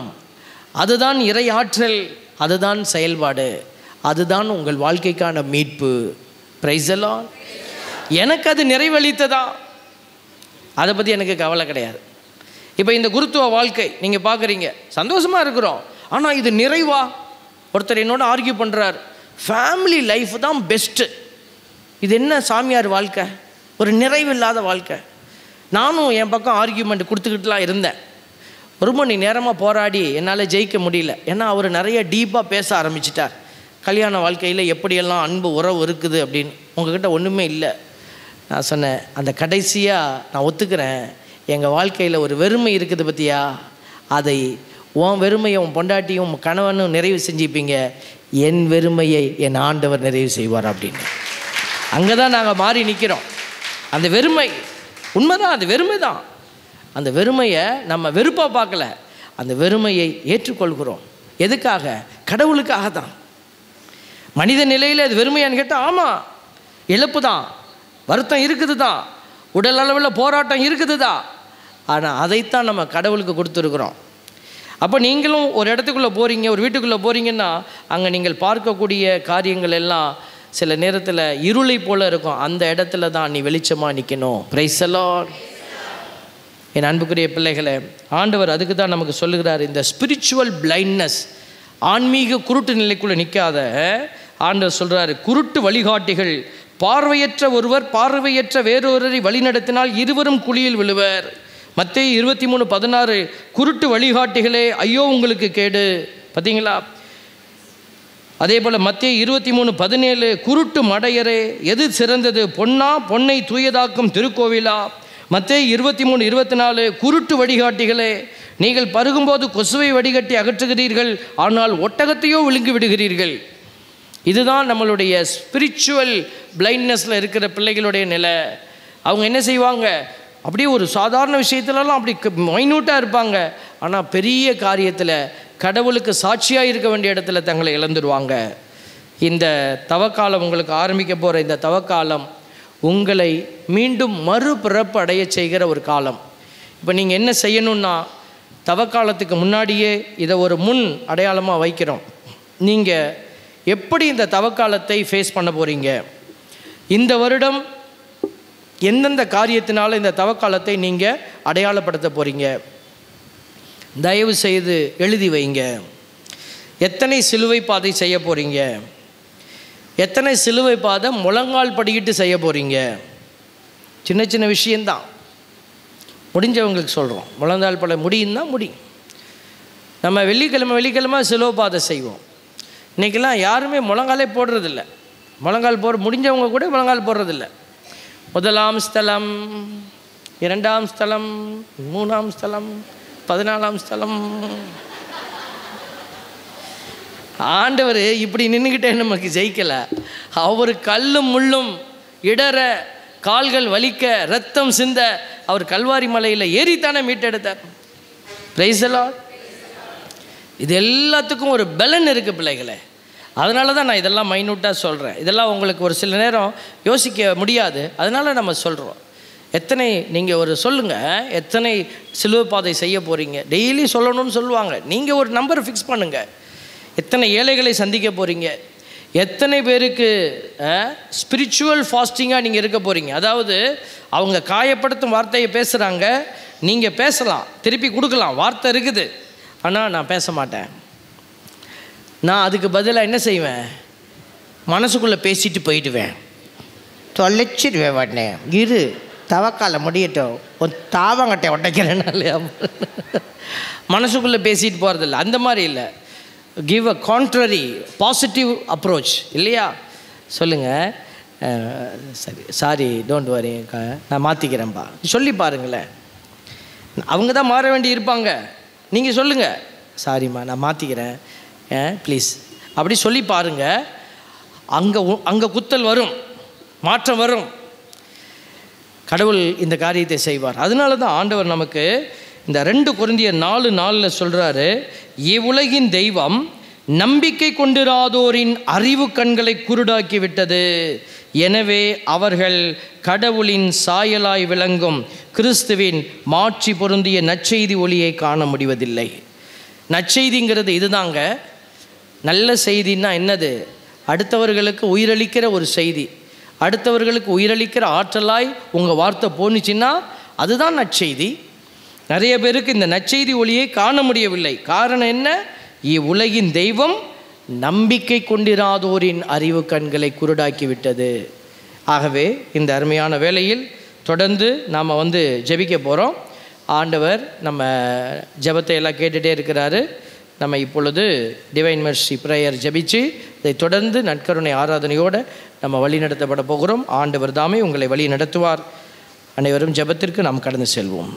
அதுதான் இறை ஆற்றல், அதுதான் செயல்பாடு, அதுதான் உங்கள் வாழ்க்கைக்கான மீட்பு. Price the Lord. எனக்கு அது நிறைவளித்ததா, அதை பற்றி எனக்கு கவலை கிடையாது. இப்போ இந்த குருத்துவ வாழ்க்கை நீங்கள் பார்க்குறீங்க, சந்தோஷமாக இருக்கிறோம், ஆனால் இது நிறைவா? ஒருத்தர் என்னோட ஆர்கியூ பண்ணுறார், ஃபேமிலி லைஃப் தான் பெஸ்ட்டு, இது என்ன சாமியார் வாழ்க்கை, ஒரு நிறைவில்லாத வாழ்க்கை. நானும் என் பக்கம் ஆர்கியூமெண்ட் கொடுத்துக்கிட்டுலாம் இருந்தேன். ஒரு மணி நேரமாக போராடி என்னால் ஜெயிக்க முடியல. ஏன்னா அவர் நிறைய டீப்பாக பேச ஆரம்பிச்சிட்டார். கல்யாண வாழ்க்கையில் எப்படியெல்லாம் அன்பு உறவு இருக்குது அப்படின்னு. உங்ககிட்ட ஒன்றுமே இல்லை. நான் சொன்னேன், அந்த கடைசியாக நான் ஒத்துக்கிறேன், எங்கள் வாழ்க்கையில் ஒரு வெறுமை இருக்குது பற்றியா, அதை உன் வெறுமையை உன் பொண்டாட்டியும் உன் கணவனும் நிறைவு செஞ்சுப்பீங்க, என் வெறுமையை என் ஆண்டவர் நிறைவு செய்வார் அப்படின்னு. அங்கே தான் நாங்கள் மாறி நிற்கிறோம். அந்த வெறுமை உண்மைதான், அது வெறுமை தான். அந்த வெறுமையை நம்ம வெறுப்பாக பார்க்கல, அந்த வெறுமையை ஏற்றுக்கொள்கிறோம். எதுக்காக? கடவுளுக்காக தான். மனித நிலையில் அது வெறுமையான்னு கேட்டால் ஆமாம், இழப்பு தான், வருத்தம் இருக்குது தான், உடல் அளவில் போராட்டம் இருக்குது தான். ஆனால் அதைத்தான் நம்ம கடவுளுக்கு கொடுத்துருக்குறோம். அப்போ நீங்களும் ஒரு இடத்துக்குள்ளே போகிறீங்க, ஒரு வீட்டுக்குள்ளே போகிறீங்கன்னா அங்கே நீங்கள் பார்க்கக்கூடிய காரியங்கள் எல்லாம் சில நேரத்தில் இருளை போல் இருக்கும். அந்த இடத்துல தான் நீ வெளிச்சமாக நிற்கணும். Price the Lord. என் அன்புக்குரிய பிள்ளைகளை, ஆண்டவர் அதுக்கு தான் நமக்கு சொல்லுகிறார், இந்த ஸ்பிரிச்சுவல் பிளைண்ட்னஸ், ஆன்மீக குருட்டு நிலைக்குள்ளே நிற்காத. ஆண்டவர் சொல்கிறாரு, குருட்டு வழிகாட்டிகள், பார்வையற்ற ஒருவர் பார்வையற்ற வேறொருவரை வழிநடத்தினால் இருவரும் குழியில் விழுவர். மத்தேயு 23:16, குருட்டு வழிகாட்டிகளே ஐயோ உங்களுக்கு கேடு. பார்த்தீங்களா? அதே போல் மத்தேயு 23:17, குருட்டு மடையரே எது சிறந்தது, பொன்னா பொன்னை தூயதாக்கும் திருக்கோவிலா? மத்தேயு 23:24, குருட்டு வழிகாட்டிகளே நீங்கள் பருகும்போது கொசுவை வடிகட்டி அகற்றுகிறீர்கள், ஆனால் ஒட்டகத்தையோ விழுங்கி விடுகிறீர்கள். இதுதான் நம்மளுடைய ஸ்பிரிச்சுவல் பிளைண்ட்னஸில் இருக்கிற பிள்ளைகளுடைய நிலை. அவங்க என்ன செய்வாங்க, அப்படியே ஒரு சாதாரண விஷயத்துலலாம் அப்படி மைன்யூட்டாக இருப்பாங்க, ஆனால் பெரிய காரியத்தில் கடவுளுக்கு சாட்சியாக இருக்க வேண்டிய இடத்துல தங்களை இழந்துடுவாங்க. இந்த தவக்காலம் உங்களுக்கு ஆரம்பிக்க போகிற இந்த தவக்காலம் உங்களை மீண்டும் மறுபிறப்பு அடைய செய்கிற ஒரு காலம். இப்போ நீங்கள் என்ன செய்யணுன்னா, தவக்காலத்துக்கு முன்னாடியே இதை ஒரு முன் அடையாளமாக வைக்கிறோம். நீங்கள் எப்படி இந்த தவக்காலத்தை ஃபேஸ் பண்ண போகிறீங்க, இந்த வருடம் எந்தெந்த காரியத்தினால இந்த தவக்காலத்தை நீங்கள் அடையாளப்படுத்த போகிறீங்க, தயவு செய்து எழுதி வைங்க. எத்தனை சிலுவை பாதை செய்ய போகிறீங்க, எத்தனை சிலுவை பாதை முழங்கால் படிக்கிட்டு செய்ய போகிறீங்க. சின்ன சின்ன விஷயந்தான், முடிஞ்சவங்களுக்கு சொல்கிறோம். முழங்கால் பட முடியும்னா முடியும். நம்ம வெள்ளிக்கிழமை சிலுவை பாதை செய்வோம். இன்றைக்கெல்லாம் யாருமே முழங்காலே போடுறதில்ல. முழங்கால் முடிஞ்சவங்க கூட முழங்கால் போடுறதில்ல. முதலாம் ஸ்தலம், இரண்டாம் ஸ்தலம், மூணாம் ஸ்தலம், 14ஆம் ஸ்தலம். ஆண்டவர் இப்படி நின்றுக்கிட்டே நமக்கு ஜெயிக்கலை. அவர் கல்லும் முள்ளும் இடற, கால்கள் வலிக்க, ரத்தம் சிந்த அவர் கல்வாரி மலையில் ஏறித்தானே மீட்டெடுத்தார். Price the Lord. இது எல்லாத்துக்கும் ஒரு பலன் இருக்குது பிள்ளைகளே. அதனால தான் நான் இதெல்லாம் மைனூட்டாக சொல்கிறேன். இதெல்லாம் உங்களுக்கு ஒரு சில நேரம் யோசிக்க முடியாது, அதனால் நம்ம சொல்கிறோம். எத்தனை நீங்கள் ஒரு சொல்லுங்கள், எத்தனை சிலுவை பாதை செய்ய போகிறீங்க? டெய்லி சொல்லணும்னு சொல்லுவாங்க. நீங்கள் ஒரு நம்பரை ஃபிக்ஸ் பண்ணுங்கள். எத்தனை ஏழைகளை சந்திக்க போகிறீங்க? எத்தனை பேருக்கு ஸ்பிரிச்சுவல் ஃபாஸ்டிங்காக நீங்கள் இருக்க போகிறீங்க? அதாவது அவங்க காயப்படுத்தும் வார்த்தையை பேசுகிறாங்க, நீங்கள் பேசலாம், திருப்பி கொடுக்கலாம், வார்த்தை இருக்குது. ஆனால் நான் பேச மாட்டேன். நான் அதுக்கு பதிலாக என்ன செய்வேன்? மனசுக்குள்ளே பேசிட்டு போயிடுவேன், தொலைச்சிடுவேன். வாட்டே இரு, தவக்கால முடியட்டும், ஒரு தாவங்கட்டை உடைக்கிறேன்னா இல்லையா? மனசுக்குள்ளே பேசிட்டு போகிறதில்ல, அந்த மாதிரி இல்லை. Give a contrary positive approach இல்லையா? சொல்லுங்கள், சரி, சாரி, டோன்ட் வரி, நான் மாற்றிக்கிறேன்ப்பா சொல்லி பாருங்களேன். அவங்க தான் மாற வேண்டி இருப்பாங்க. நீங்கள் சொல்லுங்கள், சாரிம்மா நான் மாற்றிக்கிறேன், ப்ளீஸ், அப்படி சொல்லி பாருங்கள். அங்கே குத்தல் வரும், மாற்றம் வரும். கடவுள் இந்த காரியத்தை செய்வார். அதனால தான் ஆண்டவர் நமக்கு இந்த 2 கொரிந்தியர் 4:4 சொல்கிறாரு, இவ்வுலகின் தெய்வம் நம்பிக்கை கொண்டிராதோரின் அறிவு கண்களை குருடாக்கி விட்டது. எனவே அவர்கள் கடவுளின் சாயலாய் விளங்கும் கிறிஸ்துவின் மாட்சி பொருந்திய நற்செய்தி ஒளியை காண முடிவதில்லை. நற்செய்திங்கிறது இதுதாங்க. நல்ல செய்தின்னா என்னது? அடுத்தவர்களுக்கு உயிரளிக்கிற ஒரு செய்தி, அடுத்தவர்களுக்கு உயிரளிக்கிற ஆற்றலாய் உங்கள் வார்த்தை போணுச்சுன்னா அதுதான் நற்செய்தி. நிறைய பேருக்கு இந்த நற்செய்தி ஒளியை காண முடியவில்லை. காரணம் என்ன? இவ்வுலகின் தெய்வம் நம்பிக்கை கொண்டிராதோரின் அறிவு கண்களை குருடாக்கி விட்டது. ஆகவே இந்த அருமையான வேளையில் தொடர்ந்து நாம் ஜெபிக்க போகிறோம். ஆண்டவர் நம்ம ஜெபத்தை எல்லாம் கேட்டுகிட்டே இருக்கிறாரு. நம்ம இப்பொழுது டிவைன் மெர்சி ப்ரேயர் ஜெபிச்சு இதை தொடர்ந்து நற்கருணை ஆராதனையோடு நம்ம வழி நடத்தப்பட போகிறோம். ஆண்டவர் தாமே உங்களை வழி நடத்துவார். அனைவரும் ஜெபத்திற்கு நாம் கடந்து செல்வோம்.